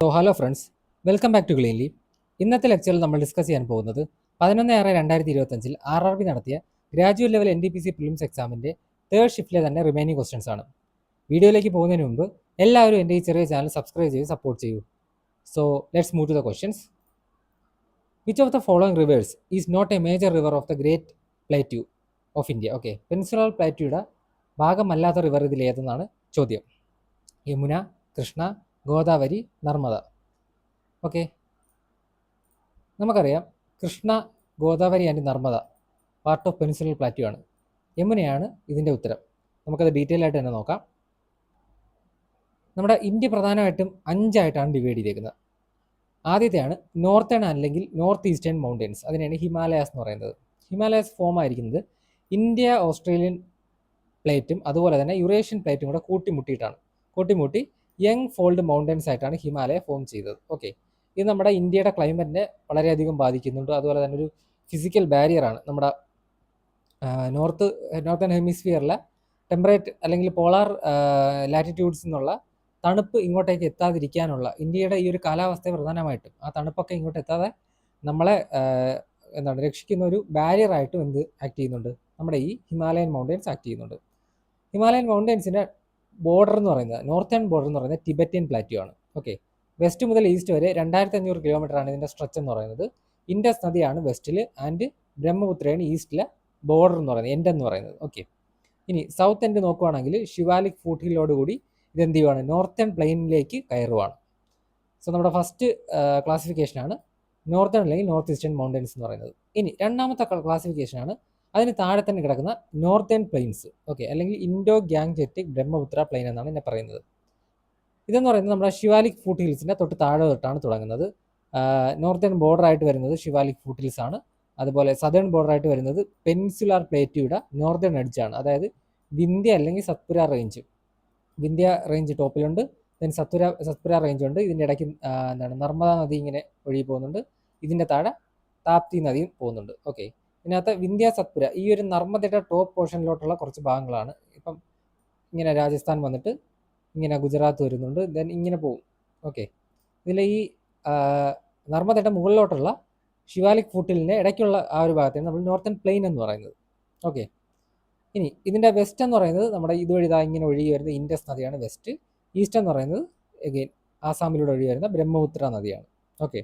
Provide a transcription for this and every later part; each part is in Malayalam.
Hello friends, welcome back to cleanly. ഇന്നത്തെ ലെക്ചറിൽ നമ്മൾ ഡിസ്കസ് ചെയ്യാൻ പോകുന്നത് 11/6/2025 RRB നടത്തിയ ഗ്രാജുവേറ്റ് ലെവൽ NTPC പ്രിലിംസ് എക്സാമിൻ്റെ തേർഡ് ഷിഫ്റ്റിലെ തന്നെ റിമൈനിങ് ക്വസ്റ്റ്യൻസ് ആണ്. വീഡിയോയിലേക്ക് പോകുന്നതിന് മുമ്പ് എല്ലാവരും എൻ്റെ ഈ ചെറിയ ചാനൽ സബ്സ്ക്രൈബ് ചെയ്ത് സപ്പോർട്ട് ചെയ്യൂ. So let's move to the questions. Which of the following rivers is not a major river of the great plateau of India? Okay, peninsular പ്ലേറ്റ്യൂയുടെ ഭാഗമല്ലാത്ത റിവർ ഇതിൽ ഏതെന്നാണ് ചോദ്യം. യമുന, കൃഷ്ണ, ഗോദാവരി, നർമ്മദ. ഓക്കെ, നമുക്കറിയാം Krishna, Godavari and Narmada part of peninsular plateau ആണ്. യമുനയാണ് ഇതിൻ്റെ ഉത്തരം. നമുക്കത് ഡീറ്റെയിൽ ആയിട്ട് തന്നെ നോക്കാം. നമ്മുടെ ഇന്ത്യ പ്രധാനമായിട്ടും 5 ഡിവൈഡ് ചെയ്തേക്കുന്നത്. ആദ്യത്തെയാണ് നോർത്തേൺ അല്ലെങ്കിൽ നോർത്ത് ഈസ്റ്റേൺ മൗണ്ടൻസ്, അതിനെയാണ് ഹിമാലയാസ് എന്ന് പറയുന്നത്. ഹിമാലയാസ് ഫോം ആയിരിക്കുന്നത് ഇന്ത്യ ഓസ്ട്രേലിയൻ പ്ലേറ്റും അതുപോലെ തന്നെ യുറേഷ്യൻ പ്ലേറ്റും കൂടെ കൂട്ടിമുട്ടി യങ് ഫോൾഡ് മൗണ്ടൻസ് ആയിട്ടാണ് ഹിമാലയ ഫോം ചെയ്തത്. ഓക്കെ, ഇത് നമ്മുടെ ഇന്ത്യയുടെ ക്ലൈമറ്റിനെ വളരെയധികം ബാധിക്കുന്നുണ്ട്. അതുപോലെ തന്നെ ഒരു ഫിസിക്കൽ ബാരിയറാണ്. നമ്മുടെ നോർത്തേൺ ഹെമിസ്ഫിയറിലെ ടെമ്പറേറ്റ് അല്ലെങ്കിൽ പോളാർ ലാറ്റിറ്റ്യൂഡ്സ് എന്നുള്ള തണുപ്പ് ഇങ്ങോട്ടേക്ക് എത്താതിരിക്കാനുള്ള ഇന്ത്യയുടെ ഈ ഒരു കാലാവസ്ഥയെ പ്രധാനമായിട്ടും ആ തണുപ്പൊക്കെ ഇങ്ങോട്ട് എത്താതെ നമ്മളെ രക്ഷിക്കുന്ന ഒരു ബാരിയറായിട്ടും ആക്ട് ചെയ്യുന്നുണ്ട്. നമ്മുടെ ഈ ഹിമാലയൻ മൗണ്ടൻസ് ആക്ട് ചെയ്യുന്നുണ്ട്. ഹിമാലയൻ മൗണ്ടൻസിൻ്റെ ബോർഡർ എന്ന് പറയുന്നത്, നോർത്തേൺ ബോർഡർ എന്ന് പറയുന്നത് ടിബറ്റൻ പ്ലാറ്റ്യൂ ആണ്. ഓക്കെ, വെസ്റ്റ് മുതൽ ഈസ്റ്റ് വരെ 2500 കിലോമീറ്റർ ആണ് ഇതിൻ്റെ സ്ട്രെച്ച് എന്ന് പറയുന്നത്. ഇൻഡസ് നദിയാണ് വെസ്റ്റിൽ ആൻഡ് ബ്രഹ്മപുത്രയാണ് ഈസ്റ്റിലെ ബോർഡർ എന്ന് പറയുന്നത്, എൻഡ് എന്ന് പറയുന്നത്. ഓക്കെ, ഇനി സൗത്ത് എൻഡ് നോക്കുവാണെങ്കിൽ ശിവാലിക് ഫൂട്ട് ഹില്ലോടുകൂടി ഇതെന്ത് ചെയ്യുവാണ്, നോർത്തേൺ പ്ലെയിനിലേക്ക് കയറുവാണ്. സോ നമ്മുടെ ഫസ്റ്റ് ക്ലാസിഫിക്കേഷനാണ് നോർത്തേൺ അല്ലെങ്കിൽ നോർത്ത് ഈസ്റ്റേൺ മൗണ്ടൻസ് എന്ന് പറയുന്നത്. ഇനി രണ്ടാമത്തെ ക്ലാസിഫിക്കേഷനാണ് അതിന് താഴെ തന്നെ കിടക്കുന്ന നോർത്തേൺ പ്ലെയിൻസ്. ഓക്കെ, അല്ലെങ്കിൽ ഇൻഡോ ഗ്യാങ്ജെറ്റിക് ബ്രഹ്മപുത്ര പ്ലെയിൻ എന്നാണ് എന്നെ പറയുന്നത്. ഇതെന്ന് പറയുന്നത് നമ്മുടെ ശിവാലിക് ഫൂട്ട് ഹിൽസിൻ്റെ തൊട്ട് താഴെ തൊട്ടാണ് തുടങ്ങുന്നത്. നോർത്തേൺ ബോർഡർ ആയിട്ട് വരുന്നത് ശിവാലിക് ഫൂട്ട് ഹിൽസ് ആണ്. അതുപോലെ സദേൺ ബോർഡർ ആയിട്ട് വരുന്നത് പെനിൻസുലാർ പ്ലേറ്റ്യൂയുടെ നോർത്തേൺ എഡ്ജാണ്, അതായത് വിന്ധ്യ അല്ലെങ്കിൽ സത്പുര റേഞ്ച്. വിന്ധ്യ റേഞ്ച് ടോപ്പിലുണ്ട്, ദെൻ സത്പുര റേഞ്ച് ഉണ്ട്. ഇതിൻ്റെ ഇടയ്ക്ക് നർമ്മദ നദി ഇങ്ങനെ ഒഴുകി പോകുന്നുണ്ട്. ഇതിൻ്റെ താഴെ താപ്തി നദിയും പോകുന്നുണ്ട്. ഓക്കെ, ഇതിനകത്ത് വിന്ധ്യ സത്പുര ഈ ഒരു നർമ്മദയുടെ ടോപ്പ് പോർഷനിലോട്ടുള്ള കുറച്ച് ഭാഗങ്ങളാണ്. ഇപ്പം ഇങ്ങനെ രാജസ്ഥാൻ വന്നിട്ട് ഇങ്ങനെ ഗുജറാത്ത് വരുന്നുണ്ട്, ദെൻ ഇങ്ങനെ പോകും. ഓക്കെ, ഇതിൽ ഈ നർമ്മദയുടെ മുകളിലോട്ടുള്ള ശിവാലിക് ഫൂട്ടിലിൻ്റെ ഇടയ്ക്കുള്ള ആ ഒരു ഭാഗത്താണ് നമ്മൾ നോർത്തേൺ പ്ലെയിൻ എന്ന് പറയുന്നത്. ഓക്കെ, ഇനി ഇതിൻ്റെ വെസ്റ്റ് എന്ന് പറയുന്നത് നമ്മുടെ ഇതുവഴി ഇങ്ങനെ ഒഴുകി വരുന്ന ഇൻഡസ് നദിയാണ് വെസ്റ്റ്. ഈസ്റ്റ് എന്ന് പറയുന്നത് എഗെയിൻ ആസാമിലൂടെ ഒഴുകി വരുന്ന ബ്രഹ്മപുത്ര നദിയാണ്. ഓക്കെ,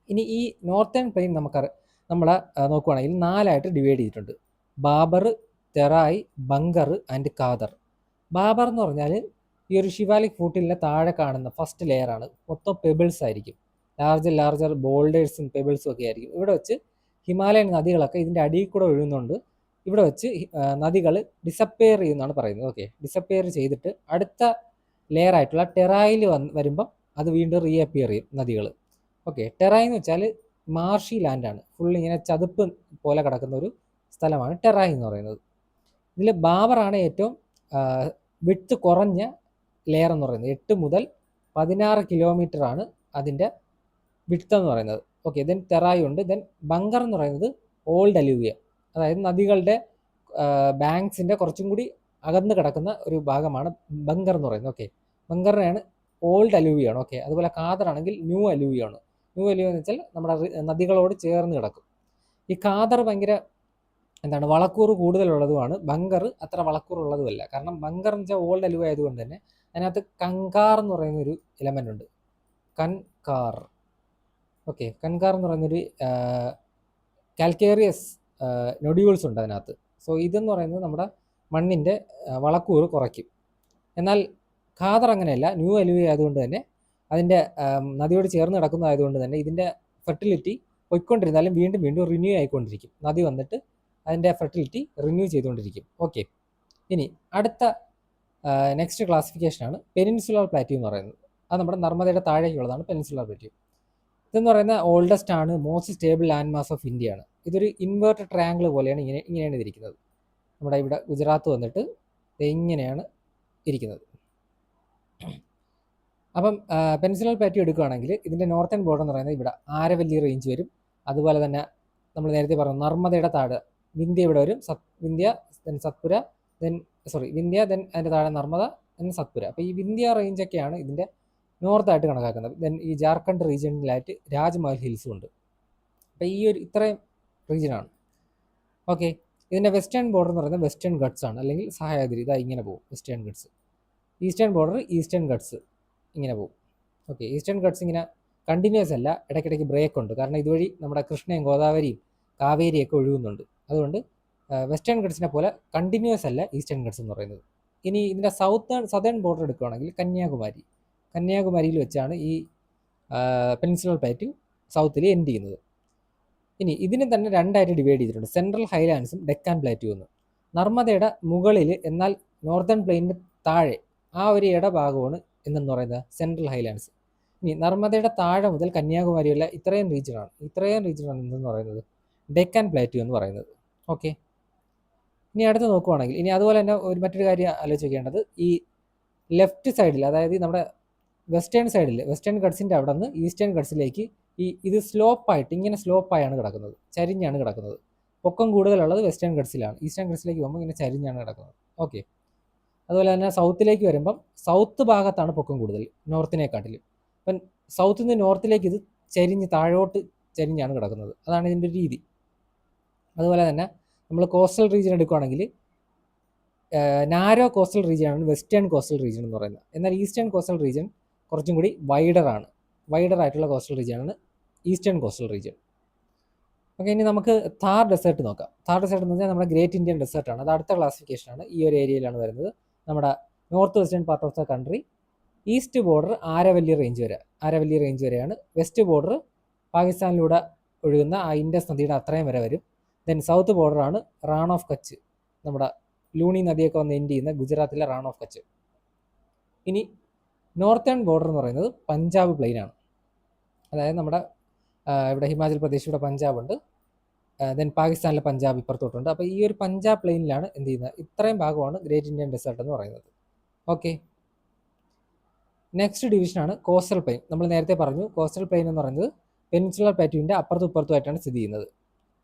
ഇനി ഈ നോർത്തേൺ പ്ലെയിൻ നമ്മൾ നോക്കുവാണെങ്കിൽ 4 ഡിവൈഡ് ചെയ്തിട്ടുണ്ട്: ബാബർ, തെറായ്, ബങ്കർ ആൻഡ് കാദർ. ബാബർ എന്ന് പറഞ്ഞാൽ ഈ ഒരു ശിവാലിക് ഫൂട്ടിലിൻ്റെ താഴെ കാണുന്ന ഫസ്റ്റ് ലെയറാണ്. മൊത്തം പെബിൾസ് ആയിരിക്കും, ലാർജർ ബോൾഡേഴ്സും പെബിൾസും ഒക്കെ ആയിരിക്കും. ഇവിടെ വെച്ച് ഹിമാലയൻ നദികളൊക്കെ ഇതിൻ്റെ അടിയിൽ കൂടെ ഒഴുകുന്നുണ്ട്. ഇവിടെ വെച്ച് നദികൾ ഡിസപ്പയർ ചെയ്യുമെന്നാണ് പറയുന്നത്. ഓക്കെ, ഡിസപ്പയർ ചെയ്തിട്ട് അടുത്ത ലെയർ ആയിട്ടുള്ള ടെറായിൽ വരുമ്പം അത് വീണ്ടും റീഅപ്പിയർ ചെയ്യും നദികൾ. ഓക്കെ, ടെറായി എന്ന് വെച്ചാൽ മാർഷി ലാൻഡാണ്, ഫുൾ ഇങ്ങനെ ചതുപ്പ് പോലെ കിടക്കുന്ന ഒരു സ്ഥലമാണ് ടെറായി എന്ന് പറയുന്നത്. ഇതിൽ ബാബറാണ് ഏറ്റവും വിഡ്ത്ത് കുറഞ്ഞ ലെയർ എന്ന് പറയുന്നത്. 8 മുതൽ 16 കിലോമീറ്റർ ആണ് അതിൻ്റെ വിഡ്ത്ത് എന്ന് പറയുന്നത്. ഓക്കെ, ദെൻ തെറായി ഉണ്ട്. ദെൻ ബങ്കർ എന്ന് പറയുന്നത് ഓൾഡ് അലൂവിയ, അതായത് നദികളുടെ ബാങ്ക്സിൻ്റെ കുറച്ചും കൂടി അകന്ന് കിടക്കുന്ന ഒരു ഭാഗമാണ് ബങ്കർ എന്ന് പറയുന്നത്. ഓക്കെ, ബങ്കറിനെയാണ് ഓൾഡ് അലൂവിയാണ്. ഓക്കെ, അതുപോലെ കാദർ ആണെങ്കിൽ ന്യൂ അലൂവിയാണ്. ന്യൂ അലൂവി എന്ന് വെച്ചാൽ നമ്മുടെ നദികളോട് ചേർന്ന് കിടക്കും. ഈ കാദർ ഭയങ്കര വളക്കൂറ് കൂടുതലുള്ളതുമാണ്. ബങ്കർ അത്ര വളക്കൂറുള്ളതുമല്ല. കാരണം ബങ്കർ എന്ന് വെച്ചാൽ ഓൾഡ് അലൂവി ആയതുകൊണ്ട് തന്നെ അതിനകത്ത് കങ്കാർ എന്ന് പറയുന്നൊരു എലമെൻ്റ് ഉണ്ട്, കൻകാർ. ഓക്കെ, കൻകാർ എന്ന് പറയുന്നൊരു കാൽക്കേറിയസ് നൊഡ്യൂൾസ് ഉണ്ട് അതിനകത്ത്. സോ ഇതെന്ന് പറയുന്നത് നമ്മുടെ മണ്ണിൻ്റെ വളക്കൂറ് കുറയ്ക്കും. എന്നാൽ ഖാദർ അങ്ങനെയല്ല, ന്യൂ അലൂവി ആയതുകൊണ്ട് തന്നെ അതിൻ്റെ നദിയോട് ചേർന്ന് കിടക്കുന്നതായതുകൊണ്ട് തന്നെ ഇതിൻ്റെ ഫെർട്ടിലിറ്റി പോയിക്കൊണ്ടിരുന്നാലും വീണ്ടും വീണ്ടും റിന്യൂ ആയിക്കൊണ്ടിരിക്കും. നദി വന്നിട്ട് അതിൻ്റെ ഫെർട്ടിലിറ്റി റിന്യൂ ചെയ്തുകൊണ്ടിരിക്കും. ഓക്കെ, ഇനി അടുത്ത നെക്സ്റ്റ് ക്ലാസിഫിക്കേഷനാണ് പെനിൻസുലർ പ്ലാറ്റ്യൂ എന്ന് പറയുന്നത്. അത് നമ്മുടെ നർമ്മദയുടെ താഴേക്കുള്ളതാണ് പെനിൻസുലർ പ്ലാറ്റ്യൂ. ഇതെന്ന് പറയുന്ന ഓൾഡസ്റ്റ് ആണ്, most stable land mass of ഇന്ത്യയാണ്. ഇതൊരു ഇൻവേർട്ടഡ് ട്രയാങ്കിൾ പോലെയാണ് ഇങ്ങനെയാണ് ഇതിരിക്കുന്നത്. നമ്മുടെ ഇവിടെ ഗുജറാത്ത് വന്നിട്ട് ഇങ്ങനെയാണ് ഇരിക്കുന്നത്. അപ്പം പെനിൻസുലർ പ്ലാറ്റ്യൂ എടുക്കുകയാണെങ്കിൽ ഇതിൻ്റെ നോർത്തേൺ ബോർഡർ എന്ന് പറയുന്നത് ഇവിടെ ആരവല്ലി റേഞ്ച് വരും. അതുപോലെ തന്നെ നമ്മൾ നേരത്തെ പറഞ്ഞു നർമ്മദയുടെ താഴെ വിന്ധ്യ ഇവിടെ വരും. വിന്ധ്യ, ദെൻ സത്പുര, വിന്ധ്യ, ദെൻ അതിൻ്റെ താഴെ നർമ്മദ, ദെൻ സത്പുര. അപ്പോൾ ഈ വിന്ധ്യ റേഞ്ചൊക്കെയാണ് ഇതിൻ്റെ നോർത്തായിട്ട് കണക്കാക്കുന്നത്. ദെൻ ഈ ജാർഖണ്ഡ് റീജിയനിലായിട്ട് രാജ്മഹൽ ഹിൽസും ഉണ്ട്. അപ്പോൾ ഈ ഒരു ഇത്രയും റീജിയനാണ്. ഓക്കെ, ഇതിൻ്റെ വെസ്റ്റേൺ ബോർഡർ എന്ന് പറയുന്നത് വെസ്റ്റേൺ ഗട്ട്സ് ആണ്, അല്ലെങ്കിൽ സഹ്യാദ്രി. ഇതാ ഇങ്ങനെ പോകും western guts. Eastern border eastern guts ഇങ്ങനെ പോകും. ഓക്കെ, ഈസ്റ്റേൺ ഗട്ട്സ് ഇങ്ങനെ കണ്ടിന്യൂസ് അല്ല, ഇടയ്ക്കിടയ്ക്ക് ബ്രേക്ക് ഉണ്ട്. കാരണം ഇതുവഴി നമ്മുടെ കൃഷ്ണയും ഗോദാവരിയും കാവേരിയൊക്കെ ഒഴുകുന്നുണ്ട്. അതുകൊണ്ട് വെസ്റ്റേൺ ഗട്ട്സിനെ പോലെ കണ്ടിന്യൂസ് അല്ല ഈസ്റ്റേൺ ഗട്ട്സ് എന്ന് പറയുന്നത്. ഇനി ഇതിൻ്റെ സദേൺ ബോർഡർ എടുക്കുകയാണെങ്കിൽ കന്യാകുമാരിയിൽ വെച്ചാണ് ഈ പെനിൻസുലർ പ്ലേറ്റ് സൗത്തിൽ എൻഡ് ചെയ്യുന്നത്. ഇനി ഇതിനെ തന്നെ രണ്ടായിട്ട് ഡിവൈഡ് ചെയ്തിട്ടുണ്ട്, സെൻട്രൽ ഹൈലാൻഡ്സും ഡെക്കാൻ പ്ലേറ്റും എന്ന്. നർമ്മദയുടെ മുകളിൽ എന്നാൽ നോർത്തേൺ പ്ലെയിനിന് താഴെ ആ ഒരു ഇടഭാഗമാണ് എന്നെന്ന് പറയുന്നത് സെൻട്രൽ ഹൈലാൻഡ്സ്. ഇനി നർമ്മദയുടെ താഴെ മുതൽ കന്യാകുമാരിയുള്ള ഇത്രയും റീജിയനാണ് എന്തെന്ന് പറയുന്നത് ഡെക്കാൻ പ്ലേറ്റു എന്ന് പറയുന്നത്. ഓക്കെ, ഇനി അടുത്ത് നോക്കുവാണെങ്കിൽ ഇനി അതുപോലെ തന്നെ മറ്റൊരു കാര്യം ആലോചിച്ച് വെക്കേണ്ടത്, ഈ ലെഫ്റ്റ് സൈഡിൽ, അതായത് നമ്മുടെ വെസ്റ്റേൺ സൈഡിൽ, വെസ്റ്റേൺ ഗട്ട്സിൻ്റെ അവിടെ നിന്ന് ഈസ്റ്റേൺ ഗട്ട്സിലേക്ക് ഇത് ഇങ്ങനെ സ്ലോപ്പായാണ് കിടക്കുന്നത്, ചരിഞ്ഞാണ് കിടക്കുന്നത്. പൊക്കം കൂടുതലുള്ളത് വെസ്റ്റേൺ ഗട്ട്സിലാണ്, ഈസ്റ്റേൺ ഗട്ട്സിലേക്ക് പോകുമ്പോൾ ഇങ്ങനെ ചരിഞ്ഞാണ് കിടക്കുന്നത്. ഓക്കെ, അതുപോലെ തന്നെ സൗത്തിലേക്ക് വരുമ്പം സൗത്ത് ഭാഗത്താണ് പൊക്കം കൂടുതൽ നോർത്തിനെക്കാട്ടിലും. അപ്പം സൗത്തിൽ നിന്ന് നോർത്തിലേക്ക് ഇത് താഴോട്ട് ചരിഞ്ഞാണ് കിടക്കുന്നത്. അതാണ് ഇതിൻ്റെ രീതി. അതുപോലെ തന്നെ നമ്മൾ കോസ്റ്റൽ റീജിയൻ എടുക്കുകയാണെങ്കിൽ നാരോ കോസ്റ്റൽ റീജിയനാണ് വെസ്റ്റേൺ കോസ്റ്റൽ റീജിയൻ എന്ന് പറയുന്നത്. എന്നാൽ ഈസ്റ്റേൺ കോസ്റ്റൽ റീജിയൻ കുറച്ചും കൂടി വൈഡർ ആയിട്ടുള്ള കോസ്റ്റൽ റീജിയനാണ് ഈസ്റ്റേൺ കോസ്റ്റൽ റീജിയൻ. ഓക്കെ, ഇനി നമുക്ക് താർ ഡെസേർട്ട് നോക്കാം. താർ ഡെസേർട്ട് എന്ന് പറഞ്ഞാൽ നമ്മുടെ ഗ്രേറ്റ് ഇന്ത്യൻ ഡെസേർട്ടാണ്. അത് അടുത്ത ക്ലാസിഫിക്കേഷനാണ്. ഈ ഒരു ഏരിയയിലാണ് വരുന്നത്. നമ്മുടെ north western part of the country. East border Aravalli range വരെയാണ്. വെസ്റ്റ് ബോർഡർ പാകിസ്ഥാനിലൂടെ ഒഴുകുന്ന ആ ഇൻഡസ് നദിയുടെ അത്രയും വരെ വരും. ദെൻ സൗത്ത് ബോർഡറാണ് റാൺ ഓഫ് കച്ച്, നമ്മുടെ ലൂണി നദിയൊക്കെ വന്ന് എൻഡ് ചെയ്യുന്ന ഗുജറാത്തിലെ റാൺ ഓഫ് കച്ച്. ഇനി നോർത്തേൺ ബോർഡർ എന്ന് പറയുന്നത് പഞ്ചാബ് പ്ലെയിനാണ്. അതായത് നമ്മുടെ ഇവിടെ ഹിമാചൽ പ്രദേശ്, ഇവിടെ പഞ്ചാബ് ഉണ്ട്. ദെൻ പാകിസ്ഥാനിലെ പഞ്ചാബ് ഇപ്പുറത്തോട്ടുണ്ട്. അപ്പോൾ ഈ ഒരു പഞ്ചാബ് പ്ലെയിനിലാണ് എന്ത് ചെയ്യുന്നത്, ഇത്രയും ഭാഗമാണ് ഗ്രേറ്റ് ഇന്ത്യൻ ഡെസേർട്ട് എന്ന് പറയുന്നത്. ഓക്കെ, നെക്സ്റ്റ് ഡിവിഷനാണ് കോസ്റ്റൽ പ്ലെയിൻ. നമ്മൾ നേരത്തെ പറഞ്ഞു, കോസ്റ്റൽ പ്ലെയിൻ എന്ന് പറയുന്നത് പെനിൻസുലർ പ്ലേറ്റുവിൻ്റെ അപ്പുറത്തും ഇപ്പുറത്തുമായിട്ടാണ് സ്ഥിതി ചെയ്യുന്നത്.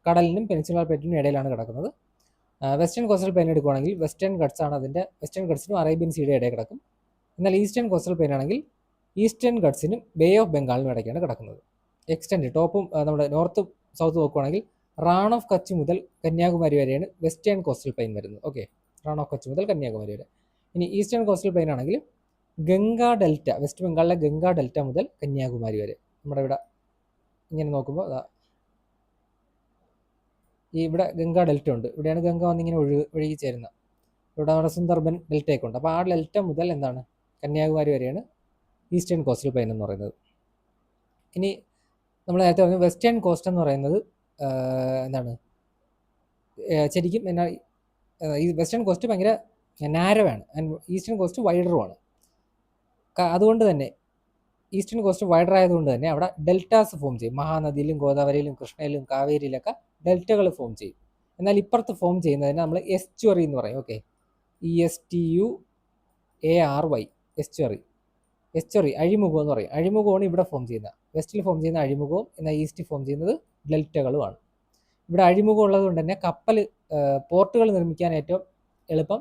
കടലിനും പെനിൻസുലർ പ്ലേറ്റിനും ഇടയിലാണ് കിടക്കുന്നത്. വെസ്റ്റേൺ കോസ്റ്റൽ പ്ലെയിൻ എടുക്കുകയാണെങ്കിൽ വെസ്റ്റേൺ ഗട്ട്സിനും അറേബ്യൻ സീയുടെ ഇടയിൽ കിടക്കും. എന്നാൽ ഈസ്റ്റേൺ കോസ്റ്റൽ പ്ലെയിൻ ആണെങ്കിൽ ഈസ്റ്റേൺ ഗട്ട്സിനും ബേ ഓഫ് ബംഗാളിനും ഇടയ്ക്കാണ് കിടക്കുന്നത്. എക്സ്റ്റെൻഡ് ടോപ്പും നമ്മുടെ നോർത്ത് സൗത്ത് നോക്കുകയാണെങ്കിൽ റാൺ ഓഫ് കച്ച് മുതൽ കന്യാകുമാരി വരെയാണ് വെസ്റ്റേൺ കോസ്റ്റൽ പ്ലെയിൻ വരുന്നത്. ഓക്കെ, റാൺ ഓഫ് കച്ച് മുതൽ കന്യാകുമാരി വരെ. ഇനി ഈസ്റ്റേൺ കോസ്റ്റൽ പ്ലെയിൻ ആണെങ്കിൽ ഗംഗാ ഡെൽറ്റ, വെസ്റ്റ് ബംഗാളിലെ ഗംഗാ ഡെൽറ്റ മുതൽ കന്യാകുമാരി വരെ. നമ്മുടെ ഇവിടെ ഇങ്ങനെ നോക്കുമ്പോൾ ഈ ഇവിടെ ഗംഗാ ഡെൽറ്റ ഉണ്ട്. ഇവിടെയാണ് ഗംഗ വന്നിങ്ങനെ ഒഴുകി ചേരുന്നത്. ഇവിടെ നമ്മുടെ സുന്ദർബൻ ഡെൽറ്റയൊക്കെ ഉണ്ട്. അപ്പോൾ ആ ഡെൽറ്റ മുതൽ എന്താണ് കന്യാകുമാരി വരെയാണ് ഈസ്റ്റേൺ കോസ്റ്റൽ പ്ലെയിൻ എന്ന് പറയുന്നത്. ഇനി നമ്മൾ നേരത്തെ പറഞ്ഞു വെസ്റ്റേൺ കോസ്റ്റ് എന്ന് പറയുന്നത് എന്താണ് ശരിക്കും എന്നാൽ ഈ വെസ്റ്റേൺ കോസ്റ്റ് ഭയങ്കര നാരോ ആണ്, ആൻഡ് ഈസ്റ്റേൺ കോസ്റ്റ് വൈഡറുമാണ്. അതുകൊണ്ട് തന്നെ ഈസ്റ്റേൺ കോസ്റ്റ് വൈഡർ ആയതുകൊണ്ട് തന്നെ അവിടെ ഡെൽറ്റാസ് ഫോം ചെയ്യും. മഹാനദിയിലും ഗോദാവരിയിലും കൃഷ്ണയിലും കാവേരിയിലൊക്കെ ഡെൽറ്റകൾ ഫോം ചെയ്യും. എന്നാൽ ഇപ്പുറത്ത് ഫോം ചെയ്യുന്നതിന് നമ്മൾ എസ്റ്റുറി എന്ന് പറയും. ഓക്കെ, ESTUARY എസ്റ്റുറി, അഴിമുഖം എന്ന് പറയും. അഴിമുഖമാണ് ഇവിടെ ഫോം ചെയ്യുന്നത്. വെസ്റ്റിൽ ഫോം ചെയ്യുന്ന അഴിമുഖവും എന്നാൽ ഈസ്റ്റ് ഫോം ചെയ്യുന്നത് ഡെൽറ്റകളുമാണ്. ഇവിടെ അഴിമുഖം ഉള്ളത് കൊണ്ട് തന്നെ പോർട്ടുകൾ നിർമ്മിക്കാൻ ഏറ്റവും എളുപ്പം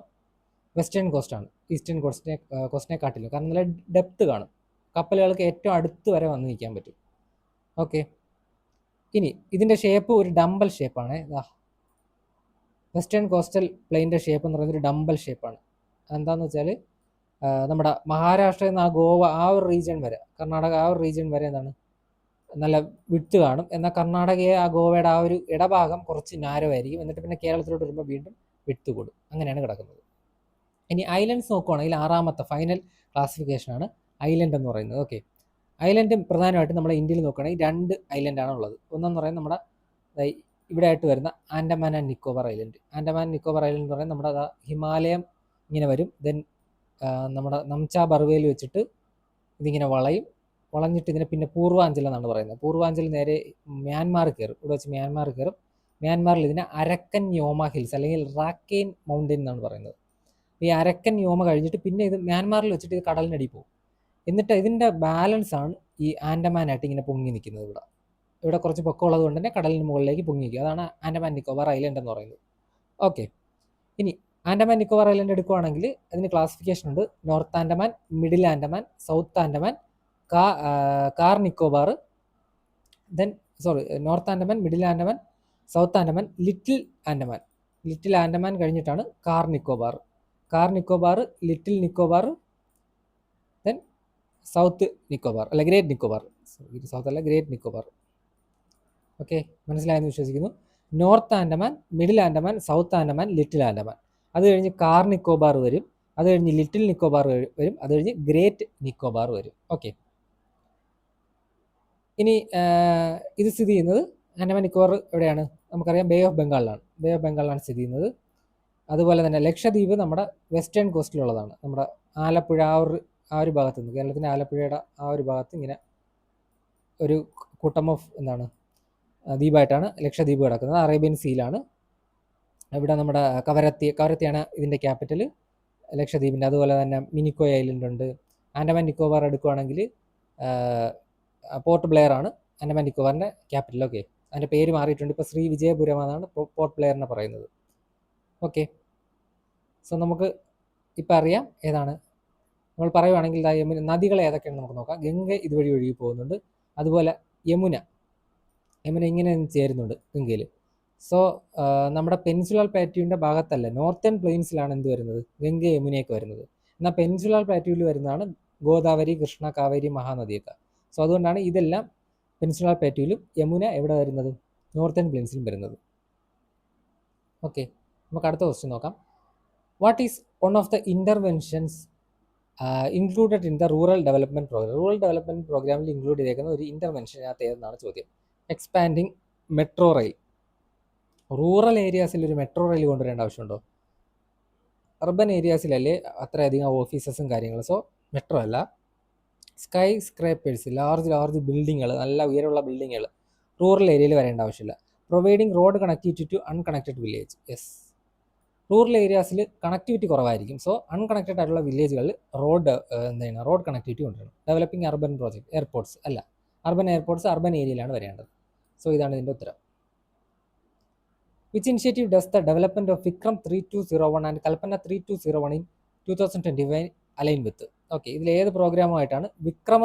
വെസ്റ്റേൺ കോസ്റ്റാണ് ഈസ്റ്റേൺ കോസ്റ്റിനെ കാട്ടിലും. കാരണം നല്ല ഡെപ്ത് കാണും, കപ്പലുകൾക്ക് ഏറ്റവും അടുത്ത് വരെ വന്ന് നിൽക്കാൻ പറ്റും. ഓക്കെ, ഇനി ഇതിൻ്റെ ഷേപ്പ് ഒരു ഡംബൽ ഷേപ്പാണ്. വെസ്റ്റേൺ കോസ്റ്റൽ പ്ലെയിൻ്റെ ഷേപ്പ് എന്ന് പറയുന്നത് ഒരു ഡംബൽ ഷേപ്പാണ്. എന്താണെന്ന് വെച്ചാൽ നമ്മുടെ മഹാരാഷ്ട്രയിൽ നിന്ന് ഗോവ ആ ഒരു റീജിയൻ വരെ, കർണാടക ആ ഒരു റീജിയൻ വരെ എന്താണ് നല്ല വിട്ട് കാണും. എന്നാൽ കർണാടകയെ ഗോവയുടെ ആ ഒരു ഇടഭാഗം കുറച്ച് നാരോ ആയിരിക്കും. എന്നിട്ട് പിന്നെ കേരളത്തിലോട്ട് വരുമ്പോൾ വീണ്ടും വിട്ട് കൂടും. അങ്ങനെയാണ് കിടക്കുന്നത്. ഇനി ഐലൻഡ്സ് നോക്കുവാണെങ്കിൽ ആറാമത്തെ ഫൈനൽ ക്ലാസിഫിക്കേഷനാണ് ഐലൻഡ് എന്ന് പറയുന്നത്. ഓക്കെ, ഐലൻഡ് പ്രധാനമായിട്ടും നമ്മുടെ ഇന്ത്യയിൽ നോക്കുകയാണെങ്കിൽ 2 ഐലൻഡാണ് ഉള്ളത്. ഒന്നെന്ന് പറയുന്നത് നമ്മുടെ ഇവിടെ ആയിട്ട് വരുന്ന Andaman and Nicobar island. Andaman Nicobar island എന്ന് പറയുന്നത് നമ്മുടെ ഹിമാലയം ഇങ്ങനെ വരും. ദെൻ നമ്മുടെ നംചാ ബർവേൽ വെച്ചിട്ട് ഇതിങ്ങനെ വളഞ്ഞിട്ട് ഇതിനെ പിന്നെ പൂർവാഞ്ചൽ എന്നാണ് പറയുന്നത്. പൂർവാഞ്ചൽ നേരെ മ്യാൻമാർ കയറും. ഇവിടെ വെച്ച് മ്യാൻമാർ കയറും. മ്യാൻമാറിൽ ഇതിനെ അരക്കൻ യോമ ഹിൽസ് അല്ലെങ്കിൽ റാക്കേൻ മൗണ്ടൻ എന്നാണ് പറയുന്നത്. ഈ അരക്കൻ യോമ കഴിഞ്ഞിട്ട് പിന്നെ ഇത് മ്യാൻമാറിൽ വെച്ചിട്ട് ഇത് കടലിനടിയിൽ പോകും. എന്നിട്ട് ഇതിൻ്റെ ബാലൻസ് ആണ് ഈ ആൻഡമാനായിട്ട് ഇങ്ങനെ പൊങ്ങി നിൽക്കുന്നത്. ഇവിടെ കുറച്ച് പൊക്കമുള്ളത് കൊണ്ട് തന്നെ കടലിന് മുകളിലേക്ക് പൊങ്ങി നിൽക്കുക. അതാണ് ആൻഡമാൻ നിക്കോബാർ ഐലൻഡ് എന്ന് പറയുന്നത്. ഓക്കെ, ഇനി ആൻഡമാൻ നിക്കോബാർ ഐലൻഡ് എടുക്കുകയാണെങ്കിൽ അതിന് ക്ലാസിഫിക്കേഷൻ ഉണ്ട്. North Andaman, middle Andaman, south Andaman, Car Nicobar, then north Andaman, middle Andaman, south Andaman, little Andaman. Little Andaman കഴിഞ്ഞിട്ടാണ് Car Nicobar. Little Nicobar, then south Nicobar, അല്ല ഗ്രേറ്റ് നിക്കോബാർ. സൗത്ത് അല്ല, ഗ്രേറ്റ് നിക്കോബാർ. ഓക്കെ, മനസ്സിലായെന്ന് വിശ്വസിക്കുന്നു. North Andaman, middle Andaman, south Andaman, little Andaman. അത് കഴിഞ്ഞ് കാർ നിക്കോബാർ വരും, അത് കഴിഞ്ഞ് ലിറ്റിൽ നിക്കോബാർ വരും, അത് കഴിഞ്ഞ് ഗ്രേറ്റ് നിക്കോബാർ വരും. ഓക്കെ, ഇനി ഇത് സ്ഥിതി ചെയ്യുന്നത് ആൻഡമാൻ നിക്കോബാർ എവിടെയാണ്? നമുക്കറിയാം, ബേ ഓഫ് ബംഗാളിലാണ് സ്ഥിതി ചെയ്യുന്നത്. അതുപോലെ തന്നെ ലക്ഷദ്വീപ് നമ്മുടെ വെസ്റ്റേൺ കോസ്റ്റിലുള്ളതാണ്. നമ്മുടെ ആലപ്പുഴ ആ ഒരു ഭാഗത്ത് നിന്ന്, കേരളത്തിൻ്റെ ആലപ്പുഴയുടെ ആ ഒരു ഭാഗത്ത് ഇങ്ങനെ ഒരു കൂട്ടം ഓഫ് ദ്വീപായിട്ടാണ് ലക്ഷദ്വീപ് കിടക്കുന്നത്. അറേബ്യൻ സീലാണ്. ഇവിടെ നമ്മുടെ കവരത്തിയാണ് ഇതിൻ്റെ ക്യാപിറ്റൽ, ലക്ഷദ്വീപിൻ്റെ. അതുപോലെ തന്നെ മിനിക്കോയ് ഐലൻഡ് ഉണ്ട്. ആൻഡമാൻ നിക്കോബാർ എടുക്കുകയാണെങ്കിൽ പോർട്ട് ബ്ലെയർ ആണ് ആൻഡമാൻ നിക്കോബാറിൻ്റെ ക്യാപിറ്റൽ. ഓക്കെ, അതിൻ്റെ പേര് മാറിയിട്ടുണ്ട്, ഇപ്പോൾ ശ്രീ വിജയപുരം എന്നാണ് പോർട്ട് ബ്ലെയറിനെ പറയുന്നത്. ഓക്കെ, സോ നമുക്ക് ഇപ്പം അറിയാം ഏതാണ്. നമ്മൾ പറയുവാണെങ്കിൽ യമുന നദികൾ ഏതൊക്കെയാണെന്ന് നമുക്ക് നോക്കാം. ഗംഗ ഇതുവഴി ഒഴുകി പോകുന്നുണ്ട്. അതുപോലെ യമുന ഇങ്ങനെ ചേരുന്നുണ്ട് ഗംഗയിൽ. സോ നമ്മുടെ പെനിൻസുലർ പ്ലാറ്റ്യൂവിൻ്റെ ഭാഗത്തല്ല, നോർത്തേൺ പ്ലെയിൻസിലാണ് എന്ത് വരുന്നത്? ഗംഗ യമുനയൊക്കെ വരുന്നത്. എന്നാൽ പെനിൻസുലർ പ്ലാറ്റ്യൂവിൽ വരുന്നതാണ് ഗോദാവരി, കൃഷ്ണ, കാവേരി, മഹാനദിയൊക്കെ. സോ അതുകൊണ്ടാണ് ഇതെല്ലാം പെനിൻസുലർ പ്ലാറ്റ്യൂവിലും യമുന എവിടെ വരുന്നത്? നോർത്തേൺ പ്ലെയിൻസിലും വരുന്നത്. ഓക്കെ, നമുക്ക് അടുത്ത ക്വസ്റ്റ്യൻ നോക്കാം. What is one of the interventions included in the rural development programme? Rural development പ്രോഗ്രാമിൽ ഇൻക്ലൂഡ് ചെയ്തേക്കുന്ന ഒരു ഇൻ്റർവെൻഷനകത്ത് ഏതെന്നാണ് ചോദ്യം. Expanding metro rail. റൂറൽ ഏരിയാസിൽ ഒരു മെട്രോ റെയിൽ കൊണ്ടുവരേണ്ട ആവശ്യമുണ്ടോ? അർബൻ ഏരിയാസിലല്ലേ അത്രയധികം ഓഫീസസും കാര്യങ്ങളും. സോ മെട്രോ അല്ല. സ്കൈ സ്ക്രേപ്പേഴ്സ്, ലാർജ് ബിൽഡിങ്ങുകൾ, നല്ല ഉയരമുള്ള ബിൽഡിങ്ങുകൾ റൂറൽ ഏരിയയിൽ വരേണ്ട ആവശ്യമില്ല. Providing road connectivity to unconnected village. Yes, rural ഏരിയാസിൽ കണക്ടിവിറ്റി കുറവായിരിക്കും. സോ അൺകണക്റ്റഡ് ആയിട്ടുള്ള വില്ലേജുകളിൽ റോഡ് കണക്ടിവിറ്റി കൊണ്ടുവരണം. Developing urban project. എയർപോർട്ട്സ് അല്ല, അർബൻ എയർപോർട്ട്സ് അർബൻ ഏരിയയിലാണ് വരേണ്ടത്. സോ ഇതാണ് ഇതിൻ്റെ ഉത്തരം. Which initiative does the development of Vikram 3201 and Kalpana 3201 in 2025 align with? Okay, ഇതിൽ ഏത് പ്രോഗ്രാമുമായിട്ടാണ്? വിക്രം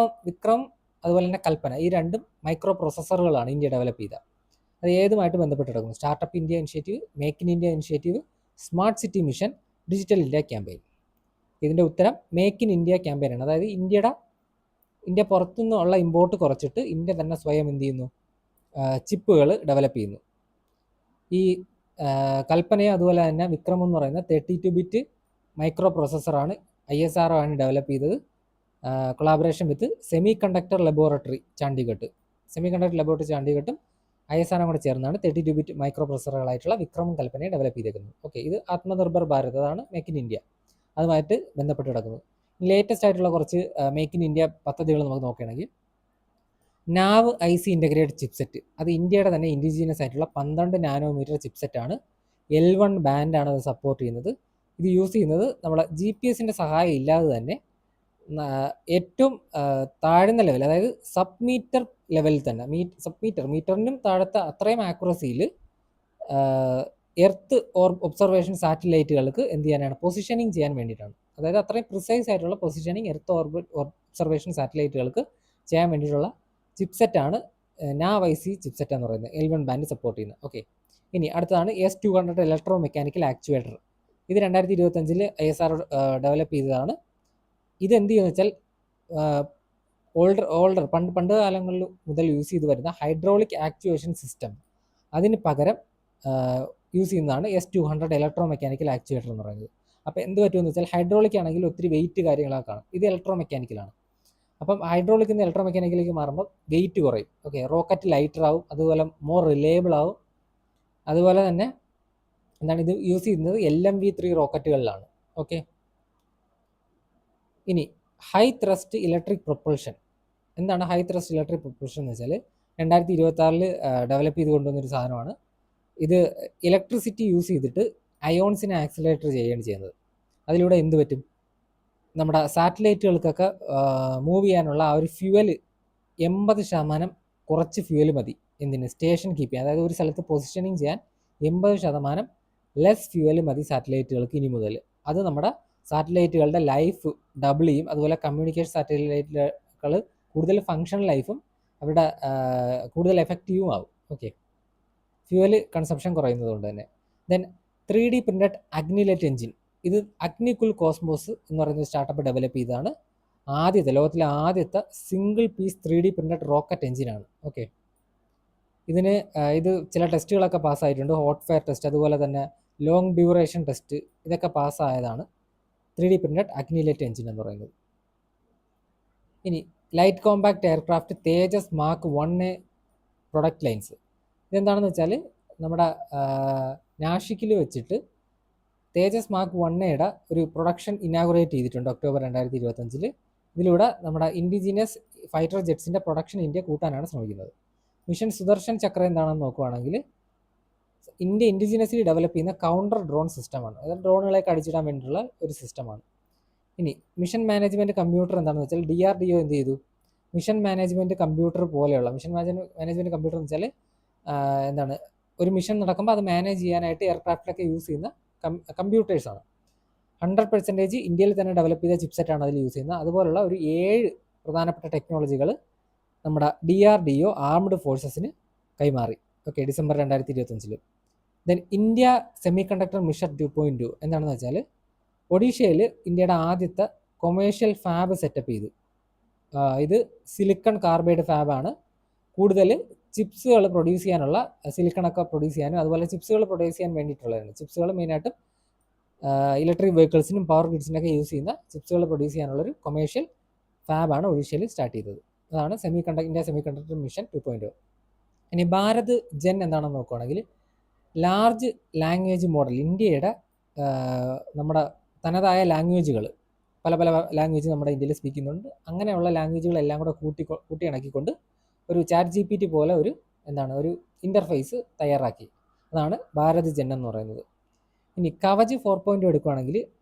അതുപോലെ തന്നെ കൽപ്പന, ഈ രണ്ടും മൈക്രോ പ്രോസസ്സറുകളാണ് ഇന്ത്യ ഡെവലപ്പ് ചെയ്ത. അത് ഏതുമായിട്ട് ബന്ധപ്പെട്ട് കിടക്കുന്നു? Startup India initiative, make in India initiative, smart city mission, digital India campaign. ഇതിൻ്റെ ഉത്തരം മേക്ക് ഇൻ ഇന്ത്യ ക്യാമ്പയിനാണ്. അതായത് ഇന്ത്യ പുറത്തുനിന്നുള്ള ഇമ്പോർട്ട് കുറച്ചിട്ട് ഇന്ത്യ തന്നെ സ്വയം എന്ത് ചെയ്യുന്നു? ചിപ്പുകൾ ഡെവലപ്പ് ചെയ്യുന്നു. ഈ കൽപ്പനയും അതുപോലെ തന്നെ വിക്രം എന്ന് പറയുന്ന 32 ബിറ്റ് മൈക്രോ പ്രോസസ്സറാണ് ISRO ആണ് ഡെവലപ്പ് ചെയ്തത്. Collaboration with semiconductor laboratory Chandigarh. ചണ്ഡീഗഡും ISRO കൂടെ ചേർന്നാണ് 32 ബിറ്റ് മൈക്രോ പ്രോസസ്സറുകളായിട്ടുള്ള വിക്രമും കൽപ്പനയും ഡെവലപ്പ് ചെയ്തേക്കുന്നത്. ഓക്കെ, ഇത് ആത്മനിർഭർ ഭാരത്, അതാണ് മേക്ക് ഇൻ ഇന്ത്യ, അതുമായിട്ട് ബന്ധപ്പെട്ട് കിടക്കുന്നത്. ലേറ്റസ്റ്റ് ആയിട്ടുള്ള കുറച്ച് മേക്ക് ഇൻ ഇന്ത്യ പദ്ധതികൾ നമുക്ക് നോക്കുകയാണെങ്കിൽ, നാവ് IC ഇൻ്റഗ്രേറ്റഡ് ചിപ്സെറ്റ്, അത് ഇന്ത്യയുടെ തന്നെ ഇൻഡിജീനിയസ് ആയിട്ടുള്ള 12 നാനോമീറ്റർ ചിപ്സെറ്റാണ്. L1 ബാൻഡാണ് അത് സപ്പോർട്ട് ചെയ്യുന്നത്. ഇത് യൂസ് ചെയ്യുന്നത് നമ്മുടെ GPS-ൻ്റെ സഹായം ഇല്ലാതെ തന്നെ ഏറ്റവും താഴ്ന്ന ലെവൽ, അതായത് സബ് മീറ്റർ ലെവലിൽ തന്നെ, മീറ്ററിനും താഴത്തെ അത്രയും ആക്യുറസിയിൽ എർത്ത് ഒബ്സർവേഷൻ സാറ്റലൈറ്റുകൾക്ക് എന്ത് ചെയ്യാനാണ്? പൊസിഷനിങ് ചെയ്യാൻ വേണ്ടിയിട്ടാണ്. അതായത് അത്രയും പ്രിസൈസ് ആയിട്ടുള്ള പൊസിഷനിങ് എർത്ത് ഒബ്സർവേഷൻ സാറ്റലൈറ്റുകൾക്ക് ചെയ്യാൻ വേണ്ടിയിട്ടുള്ള ചിപ്സെറ്റാണ് നാവ് IC ചിപ്സെറ്റ് എന്ന് പറയുന്നത്, L1 ബാൻഡ് സപ്പോർട്ട് ചെയ്യുന്നത്. ഓക്കെ, ഇനി അടുത്തതാണ് S200 ഇലക്ട്രോ മെക്കാനിക്കൽ ആക്ച്വേറ്റർ. ഇത് 2025 ISRO ഡെവലപ്പ് ചെയ്തതാണ്. ഇത് എന്ത് ചെയ്യുന്നത് വെച്ചാൽ പണ്ട് കാലങ്ങളിൽ മുതൽ യൂസ് ചെയ്ത് വരുന്ന ഹൈഡ്രോളിക് ആക്ച്വേഷൻ സിസ്റ്റം, അതിന് പകരം യൂസ് ചെയ്യുന്നതാണ് S200 ഇലക്ട്രോ മെക്കാനിക്കൽ ആക്ച്വേറ്റർ എന്ന് പറയുന്നത്. അപ്പോൾ എന്ത് പറ്റുമെന്ന് വെച്ചാൽ, ഹൈഡ്രോളിക് ആണെങ്കിൽ ഒത്തിരി വെയിറ്റ് കാര്യങ്ങളൊക്കെ കാണും, ഇത് ഇലക്ട്രോ മെക്കാനിക്കലാണ്. അപ്പം ഹൈഡ്രോളിക്കിൽ നിന്ന് ഇലക്ട്രോ മെക്കാനിക്കലിലേക്ക് മാറുമ്പോൾ വെയിറ്റ് കുറയും. ഓക്കെ, റോക്കറ്റ് ലൈറ്റർ ആവും, അതുപോലെ മോർ റിലയബിൾ ആവും. അതുപോലെ തന്നെ ഇത് യൂസ് ചെയ്യുന്നത് LMV3 റോക്കറ്റുകളിലാണ്. ഓക്കെ, ഇനി ഹൈ ത്രസ്റ്റ് ഇലക്ട്രിക് പ്രൊപ്പൾഷൻ. എന്താണ് ഹൈ ത്രസ്റ്റ് ഇലക്ട്രിക് പ്രൊപ്പൾഷൻ എന്ന് വെച്ചാൽ, 2026 ഡെവലപ്പ് ചെയ്ത് കൊണ്ടുവന്നൊരു സാധനമാണ്. ഇത് ഇലക്ട്രിസിറ്റി യൂസ് ചെയ്തിട്ട് അയോൺസിനെ ആക്സിലേറ്റർ ചെയ്യുകയാണ് ചെയ്യുന്നത്. അതിലൂടെ എന്ത് പറ്റും? നമ്മുടെ സാറ്റലൈറ്റുകൾക്കൊക്കെ മൂവ് ചെയ്യാനുള്ള ആ ഒരു ഫ്യൂവല് 80% കുറച്ച് ഫ്യൂവല് മതി. എന്തിന്? സ്റ്റേഷൻ കീപ്പ് ചെയ്യാൻ. അതായത് ഒരു സ്ഥലത്ത് പൊസിഷനിങ് ചെയ്യാൻ 80% ലെസ് ഫ്യൂവല് മതി സാറ്റലൈറ്റുകൾക്ക് ഇനി മുതൽ. അത് നമ്മുടെ സാറ്റലൈറ്റുകളുടെ ലൈഫ് ഡബിൾ ചെയ്യും. അതുപോലെ കമ്മ്യൂണിക്കേഷൻ സാറ്റലൈറ്റുകൾ കൂടുതൽ ഫങ്ഷൻ ലൈഫും അവരുടെ കൂടുതൽ എഫക്റ്റീവും ആവും. ഓക്കെ, ഫ്യൂവൽ കൺസപ്ഷൻ കുറയുന്നത് കൊണ്ട് തന്നെ. Then 3D printed Agnilet engine. ഇത് അഗ്നികുൽ കോസ്മോസ് എന്ന് പറയുന്ന സ്റ്റാർട്ടപ്പ് ഡെവലപ്പ് ചെയ്തതാണ്. ലോകത്തിലെ ആദ്യത്തെ single piece 3D printed rocket എഞ്ചിനാണ്. ഓക്കെ, ഇത് ചില ടെസ്റ്റുകളൊക്കെ പാസ്സായിട്ടുണ്ട്. ഹോട്ട് ഫയർ ടെസ്റ്റ്, അതുപോലെ തന്നെ ലോങ് ഡ്യൂറേഷൻ ടെസ്റ്റ്, ഇതൊക്കെ പാസ്സായതാണ് 3D പ്രിൻറ്റഡ് അഗ്നിലെറ്റ് എഞ്ചിൻ എന്ന് പറയുന്നത്. ഇനി ലൈറ്റ് കോമ്പാക്ട് എയർക്രാഫ്റ്റ് തേജസ് മാർക്ക് 1A പ്രൊഡക്റ്റ് ലൈൻസ്. ഇതെന്താണെന്ന് വെച്ചാൽ നമ്മുടെ നാഷിക്കിൽ വെച്ചിട്ട് തേജസ് മാർക്ക് 1Aയുടെ ഒരു പ്രൊഡക്ഷൻ ഇനാഗുറേറ്റ് ചെയ്തിട്ടുണ്ട് ഒക്ടോബർ 2025. ഇതിലൂടെ നമ്മുടെ ഇൻഡിജിനിയസ് ഫൈറ്റർ ജെറ്റ്സിൻ്റെ പ്രൊഡക്ഷൻ ഇന്ത്യ കൂട്ടാനാണ് ശ്രമിക്കുന്നത്. മിഷൻ സുദർശൻ ചക്ര എന്താണെന്ന് നോക്കുകയാണെങ്കിൽ ഇന്ത്യ ഇൻഡിജിനിയസ്ലി ഡെവലപ്പ് ചെയ്യുന്ന കൗണ്ടർ ഡ്രോൺ സിസ്റ്റമാണ്. അതായത് ഡ്രോണുകളെ അടിച്ചിടാൻ വേണ്ടിയിട്ടുള്ള ഒരു സിസ്റ്റമാണ്. ഇനി മിഷൻ മാനേജ്മെൻറ്റ് കമ്പ്യൂട്ടർ എന്താണെന്ന് വെച്ചാൽ DRDO എന്ത് ചെയ്തു, മിഷൻ മാനേജ്മെൻറ്റ് കമ്പ്യൂട്ടർ പോലെയുള്ള മിഷൻ മാനേജ്മെൻറ്റ് കമ്പ്യൂട്ടർ എന്ന് വെച്ചാൽ എന്താണ്, ഒരു മിഷൻ നടക്കുമ്പോൾ അത് മാനേജ് ചെയ്യാനായിട്ട് എയർക്രാഫ്റ്റിലൊക്കെ യൂസ് ചെയ്യുന്ന കമ്പ്യൂട്ടേഴ്സാണ്. 100% ഇന്ത്യയിൽ തന്നെ ഡെവലപ്പ് ചെയ്ത ചിപ്സെറ്റാണ് അതിൽ യൂസ് ചെയ്യുന്നത്. അതുപോലുള്ള ഒരു 7 പ്രധാനപ്പെട്ട ടെക്നോളജികൾ നമ്മുടെ DRDO ആർമ്ഡ് ഫോഴ്സസിന് കൈമാറി. Okay, December 2025. Then India semi conductor mission 2.2 എന്താണെന്ന് വെച്ചാൽ ഒഡീഷയിൽ ഇന്ത്യയുടെ ആദ്യത്തെ കൊമേഴ്ഷ്യൽ ഫാബ് സെറ്റപ്പ് ചെയ്തു. ഇത് സിലിക്കൺ കാർബൈഡ് ഫാബാണ്. കൂടുതൽ ചിപ്സുകൾ പ്രൊഡ്യൂസ് ചെയ്യാനുള്ള, സിലിക്കണൊക്കെ പ്രൊഡ്യൂസ് ചെയ്യാനും അതുപോലെ ചിപ്സുകൾ പ്രൊഡ്യൂസ് ചെയ്യാൻ വേണ്ടിയിട്ടുള്ളതാണ്. ചിപ്സുകൾ മെയിനായിട്ടും ഇലക്ട്രിക് വെഹിക്കിൾസിനും പവർ ഗ്രിഡ്സിനൊക്കെ യൂസ് ചെയ്യുന്ന ചിപ്സുകൾ പ്രൊഡ്യൂസ് ചെയ്യാനുള്ളൊരു കൊമേഴ്ഷ്യൽ ഫാബാണ് ഒഡീഷയിൽ സ്റ്റാർട്ട് ചെയ്തത്. അതാണ് ഇന്ത്യ സെമി കണ്ടക്ടർ മിഷൻ 2.0. ഇനി ഭാരത് ജെൻ എന്താണെന്ന് നോക്കുകയാണെങ്കിൽ ലാർജ് ലാംഗ്വേജ് മോഡൽ. ഇന്ത്യയുടെ നമ്മുടെ തനതായ ലാംഗ്വേജുകൾ, പല പല ലാംഗ്വേജ് നമ്മുടെ ഇന്ത്യയിൽ സ്പീക്ക് ചെയ്യുന്നുണ്ട്. അങ്ങനെയുള്ള ലാംഗ്വേജുകളെല്ലാം കൂടെ കൂട്ടി ഇണക്കിക്കൊണ്ട് ഒരു ChatGPT പോലെ ഒരു ഇൻ്റർഫേസ് തയ്യാറാക്കി. അതാണ് ഭാരത് ജെൻ എന്ന് പറയുന്നത്. ഇനി കവച് 4.0 എടുക്കുകയാണെങ്കിൽ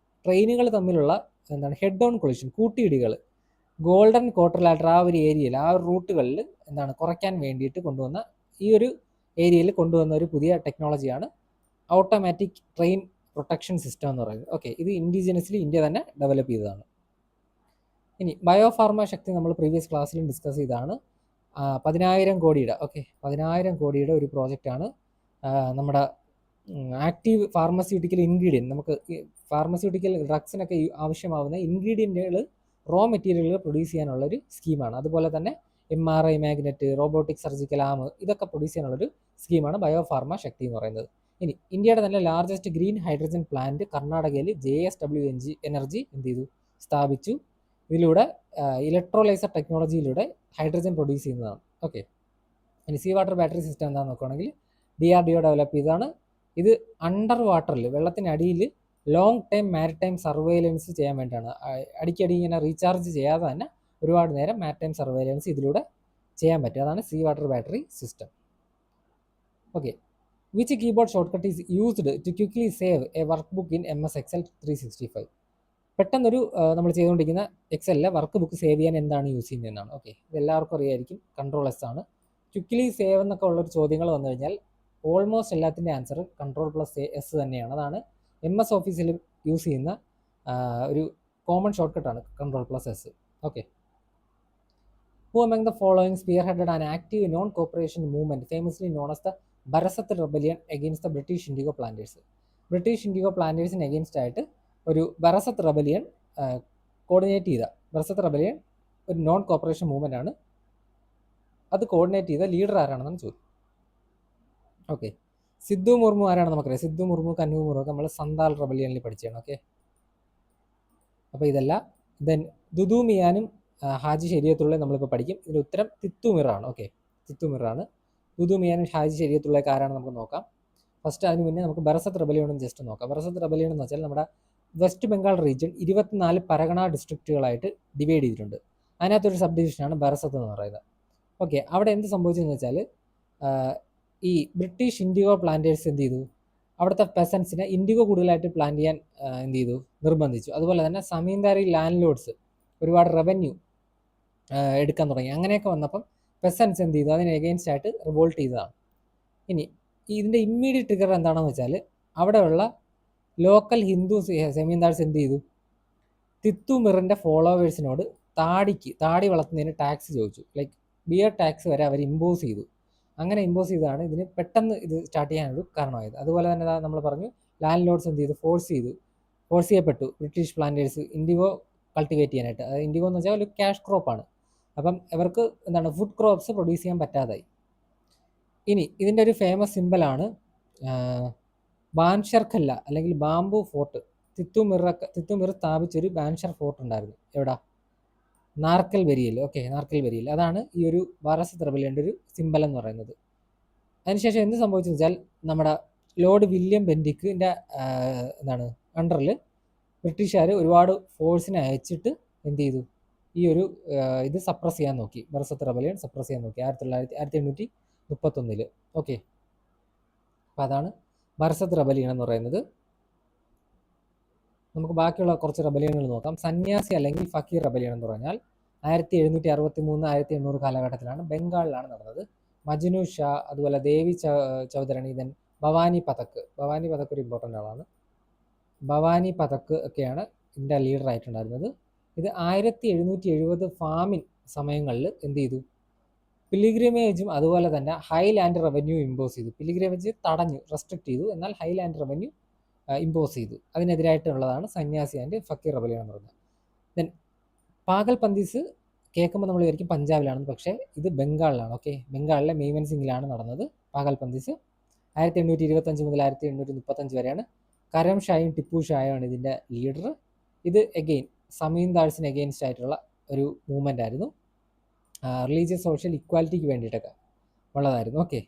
ട്രെയിനുകൾ തമ്മിലുള്ള ഹെഡ് ഓൺ കൊളിഷൻ, കൂട്ടിയിടികൾ, ഗോൾഡൻ ക്വാർട്ടർലാറ്റർ ആ ഒരു ഏരിയയിൽ, ആ ഒരു റൂട്ടുകളിൽ കുറയ്ക്കാൻ വേണ്ടിയിട്ട് ഈ ഒരു ഏരിയയിൽ കൊണ്ടുവന്ന ഒരു പുതിയ ടെക്നോളജിയാണ് ഓട്ടോമാറ്റിക് ട്രെയിൻ പ്രൊട്ടക്ഷൻ സിസ്റ്റം എന്ന് പറയുന്നത്. ഓക്കെ, ഇത് ഇൻഡിജിനസ്ലി ഇന്ത്യ തന്നെ ഡെവലപ്പ് ചെയ്തതാണ്. ഇനി ബയോഫാർമ ശക്തി നമ്മൾ പ്രീവിയസ് ക്ലാസ്സിലും ഡിസ്കസ് ചെയ്തതാണ്. 10,000 കോടിയുടെ 10,000 കോടിയുടെ ഒരു പ്രോജക്റ്റാണ്. നമ്മുടെ ആക്റ്റീവ് ഫാർമസ്യൂട്ടിക്കൽ ഇൻഗ്രീഡിയൻറ്റ്, നമുക്ക് ഫാർമസ്യൂട്ടിക്കൽ ഡ്രഗ്സിനൊക്കെ ആവശ്യമാവുന്ന ഇൻഗ്രീഡിയൻറ്റുകൾ, റോ മെറ്റീരിയലുകൾ പ്രൊഡ്യൂസ് ചെയ്യാനുള്ളൊരു സ്കീമാണ്. അതുപോലെ തന്നെ MRI മാഗ്നറ്റ്, റോബോട്ടിക് സർജിക്കൽ ആം, ഇതൊക്കെ പ്രൊഡ്യൂസ് ചെയ്യാനുള്ളൊരു സ്കീമാണ് ബയോഫാർമ ശക്തി എന്ന് പറയുന്നത്. ഇനി ഇന്ത്യയുടെ തന്നെ ലാർജസ്റ്റ് ഗ്രീൻ ഹൈഡ്രജൻ പ്ലാന്റ് കർണാടകയിൽ JSW എനർജി എന്ത് ചെയ്തു, സ്ഥാപിച്ചു. ഇതിലൂടെ ഇലക്ട്രോലൈസർ ടെക്നോളജിയിലൂടെ ഹൈഡ്രജൻ പ്രൊഡ്യൂസ് ചെയ്യുന്നതാണ്. ഓക്കെ, ഇനി സീ വാട്ടർ ബാറ്ററി സിസ്റ്റം എന്താണെന്ന് നോക്കുകയാണെങ്കിൽ DRDO ഡെവലപ്പ് ചെയ്തതാണ്. ഇത് അണ്ടർ വാട്ടറിൽ, വെള്ളത്തിനടിയിൽ ലോങ് ടൈം മാരിടൈം സർവൈലൻസ് ചെയ്യാൻ വേണ്ടിയിട്ടാണ്. അടിക്കടി ഇങ്ങനെ റീചാർജ് ചെയ്യാതെ തന്നെ ഒരുപാട് നേരം മാരിടൈം സർവൈലൻസ് ഇതിലൂടെ ചെയ്യാൻ പറ്റും. അതാണ് sea water battery system. Okay, which keyboard shortcut is used to quickly save a workbook in MS Excel 365? പെട്ടെന്നൊരു നമ്മൾ ചെയ്തുകൊണ്ടിരിക്കുന്ന എക്സലിലെ വർക്ക് ബുക്ക് സേവ് ചെയ്യാൻ എന്താണ് യൂസ് ചെയ്യുന്നതെന്നാണ്. ഓക്കെ, ഇത് എല്ലാവർക്കും അറിയായിരിക്കും. Ctrl+S ആണ്. ക്വിക്ക്ലി സേവ് എന്നൊക്കെ ഉള്ളൊരു ചോദ്യങ്ങൾ വന്നു കഴിഞ്ഞാൽ ഓൾമോസ്റ്റ് എല്ലാത്തിൻ്റെ ആൻസർ Ctrl+S തന്നെയാണ്. അതാണ് MS ഓഫീസിൽ യൂസ് ചെയ്യുന്ന ഒരു കോമൺ ഷോർട്ട് കട്ടാണ് Ctrl+S. Okay, who among the following spearheaded an active non-cooperation movement famously known as the Barasat Rebellion against the British Indigo Planters? British indigo പ്ലാന്റേഴ്സിന് എഗെയിൻസ്റ്റ് ആയിട്ട് ഒരു ബറസത്ത് റെബലിയൻ കോർഡിനേറ്റ് ചെയ്ത, ബറസത്ത് റെബലിയൻ ഒരു നോൺ കോപ്പറേഷൻ മൂവ്മെൻ്റ് ആണ്. അത് കോർഡിനേറ്റ് ചെയ്ത ലീഡർ ആരാണെന്നാണ് ചോദ്യം. ഓക്കെ, സിദ്ധു മുർമു ആരാണെന്ന് നമുക്കറിയാം. സിദ്ധു മുർമു, കന്നു മുർമു നമ്മൾ സന്താൽ റെബലിയനിൽ പഠിച്ചാണ്. ഓക്കെ, അപ്പോൾ ഇതല്ല. ദെൻ ദുദു മിയാനും ഹാജി ശരീഅത്തുള്ള നമ്മളിപ്പോൾ പഠിക്കും. ഇതിൻ്റെ ഉത്തരം തിത്തു മിറാണ്. ഓക്കെ, തിത്തു മിറാണ്. ദുദു മിയാനും ഹാജി ശരീഅത്തുള്ളക്ക് ആരാണ് നമുക്ക് നോക്കാം. ഫസ്റ്റ് അതിന് മുന്നേ നമുക്ക് ബറസത്ത് റെബലിയനും ജസ്റ്റ് നോക്കാം. ബറസത്ത് റെബലിയൻ എന്ന് വെച്ചാൽ നമ്മുടെ വെസ്റ്റ് ബംഗാൾ റീജിയൻ 24 പരഗണ ഡിസ്ട്രിക്റ്റുകളായിട്ട് ഡിവൈഡ് ചെയ്തിട്ടുണ്ട്. അതിനകത്തൊരു സബ് ഡിവിഷനാണ് ബറസത്ത് എന്ന് പറയുന്നത്. ഓക്കെ, അവിടെ എന്ത് സംഭവിച്ചതെന്ന് വെച്ചാൽ ഈ ബ്രിട്ടീഷ് ഇൻഡിഗോ പ്ലാന്റേഴ്സ് എന്ത് ചെയ്തു, അവിടുത്തെ പെസൻസിനെ ഇൻഡിഗോ കൂടുതലായിട്ട് പ്ലാന്റ് ചെയ്യാൻ എന്ത് ചെയ്തു, നിർബന്ധിച്ചു. അതുപോലെ തന്നെ സമീന്ദാരി ലാൻഡ് ലോഡ്സ് ഒരുപാട് റവന്യൂ എടുക്കാൻ തുടങ്ങി. അങ്ങനെയൊക്കെ വന്നപ്പം പെസൻസ് എന്ത് ചെയ്തു, അതിന് എഗെയിൻസ്റ്റ് ആയിട്ട് റിവോൾട്ട് ചെയ്തതാണ്. ഇനി ഇതിൻ്റെ ഇമ്മീഡിയറ്റ് ട്രിഗർ എന്താണെന്ന് വെച്ചാൽ അവിടെയുള്ള ലോക്കൽ ഹിന്ദു സെമീന്ദാർസ് എന്ത് ചെയ്തു, തിത്തു മിറിൻ്റെ ഫോളോവേഴ്സിനോട് താടി വളർത്തുന്നതിന് ടാക്സ് ചോദിച്ചു. ലൈക്ക് ബിയർ ടാക്സ് വരെ അവർ ഇമ്പോസ് ചെയ്തു. അങ്ങനെ ഇമ്പോസ് ചെയ്തതാണ് ഇതിന് പെട്ടെന്ന് ഇത് സ്റ്റാർട്ട് ചെയ്യാനൊരു കാരണമായത്. അതുപോലെ തന്നെ നമ്മൾ പറഞ്ഞു ലാൻഡ് ലോഡ്സ് എന്ത് ചെയ്തു, ഫോഴ്സ് ചെയ്യപ്പെട്ടു ബ്രിട്ടീഷ് പ്ലാന്റേഴ്സ് ഇൻഡിഗോ കൾട്ടിവേറ്റ് ചെയ്യാനായിട്ട്. അതായത് ഇൻഡിഗോ എന്ന് വെച്ചാൽ ഒരു ക്യാഷ് ക്രോപ്പാണ്. അപ്പം ഇവർക്ക് എന്താണ് ഫുഡ് ക്രോപ്സ് പ്രൊഡ്യൂസ് ചെയ്യാൻ പറ്റാതായി. ഇനി ഇതിൻ്റെ ഒരു ഫേമസ് സിമ്പലാണ് ബാൻഷർ ഖല്ല അല്ലെങ്കിൽ ബാംബു ഫോർട്ട്. തിത്തുമിർ സ്ഥാപിച്ചൊരു ബാൻഷർ ഫോർട്ട് ഉണ്ടായിരുന്നു. എവിടെ? നാർക്കൽ ബരിയിൽ. ഓക്കെ, നാർക്കൽ ബരിയിൽ. അതാണ് ഈ ഒരു വാരസത്ത് റെബലിയൻ്റെ ഒരു സിമ്പൽ എന്ന് പറയുന്നത്. അതിനുശേഷം എന്ത് സംഭവിച്ചെന്ന് വെച്ചാൽ നമ്മുടെ ലോർഡ് വില്യം ബെൻഡിക്കിൻ്റെ എന്താണ് അണ്ടറിൽ ബ്രിട്ടീഷുകാർ ഒരുപാട് ഫോഴ്സിനെ അയച്ചിട്ട് എന്ത് ചെയ്തു, ഈ ഒരു ഇത് സപ്രസ് ചെയ്യാൻ നോക്കി. വാരസത്ത് റെബലിയൻ സപ്രസ് ചെയ്യാൻ നോക്കി 1831. ഓക്കെ, അപ്പോൾ അതാണ് വാരസത്ത് റെബലിയൻ എന്ന് പറയുന്നത്. നമുക്ക് ബാക്കിയുള്ള കുറച്ച് റെബലിയനുകൾ നോക്കാം. സന്യാസി അല്ലെങ്കിൽ ഫക്കീർ റെബലിയൻ എന്ന് പറഞ്ഞാൽ 1763 1800 കാലഘട്ടത്തിലാണ് ബംഗാളിലാണ് നടന്നത്. മജ്നു ഷാ, അതുപോലെ ദേവി ചൗധരണി, ദെൻ ഭവാനി പതക് ഒരു ഇമ്പോർട്ടൻ്റ് ആളാണ്. ഭവാനി പതക് ഒക്കെയാണ് ഇതിൻ്റെ ലീഡർ ആയിട്ടുണ്ടായിരുന്നത്. ഇത് 1770 ഫാമിൻ സമയങ്ങളിൽ എന്ത് ചെയ്തു, പിലിഗ്രിമേജും അതുപോലെ തന്നെ ഹൈലാൻഡ് റവന്യൂ ഇമ്പോസ് ചെയ്തു. പിലിഗ്രിമേജ് തടഞ്ഞു, റെസ്ട്രിക്ട് ചെയ്തു, എന്നാൽ ഹൈലാൻഡ് റവന്യൂ ഇമ്പോസ് ചെയ്തു. അതിനെതിരായിട്ടുള്ളതാണ് സന്യാസി ആൻഡ് ഫക്കീർ റെബലിയൻ എന്ന് പറയുന്നത്. ദെൻ പാഗൽപന്തീസ് കേൾക്കുമ്പോൾ നമ്മൾ വിചാരിക്കും പഞ്ചാബിലാണെന്ന്, പക്ഷേ ഇത് ബംഗാളിലാണ്. ഓക്കെ, ബംഗാളിലെ മെയ്മൻ സിംഗിലാണ് നടന്നത് പാഗൽപന്തീസ്. 1825 മുതൽ 1835 വരെയാണ്. കരം ഷായും ടിപ്പു ഷായുമാണ് ഇതിൻ്റെ ലീഡർ. ഇത് എഗെയിൻ സമീന്ദാഴ്സിന് എഗെയിൻസ്റ്റ് ആയിട്ടുള്ള ഒരു മൂവ്മെൻ്റ് ആയിരുന്നു. റിലീജിയസ് സോഷ്യൽ ഇക്വാലിറ്റിക്ക് വേണ്ടിയിട്ടൊക്കെ ഉള്ളതായിരുന്നു. ഓക്കെ,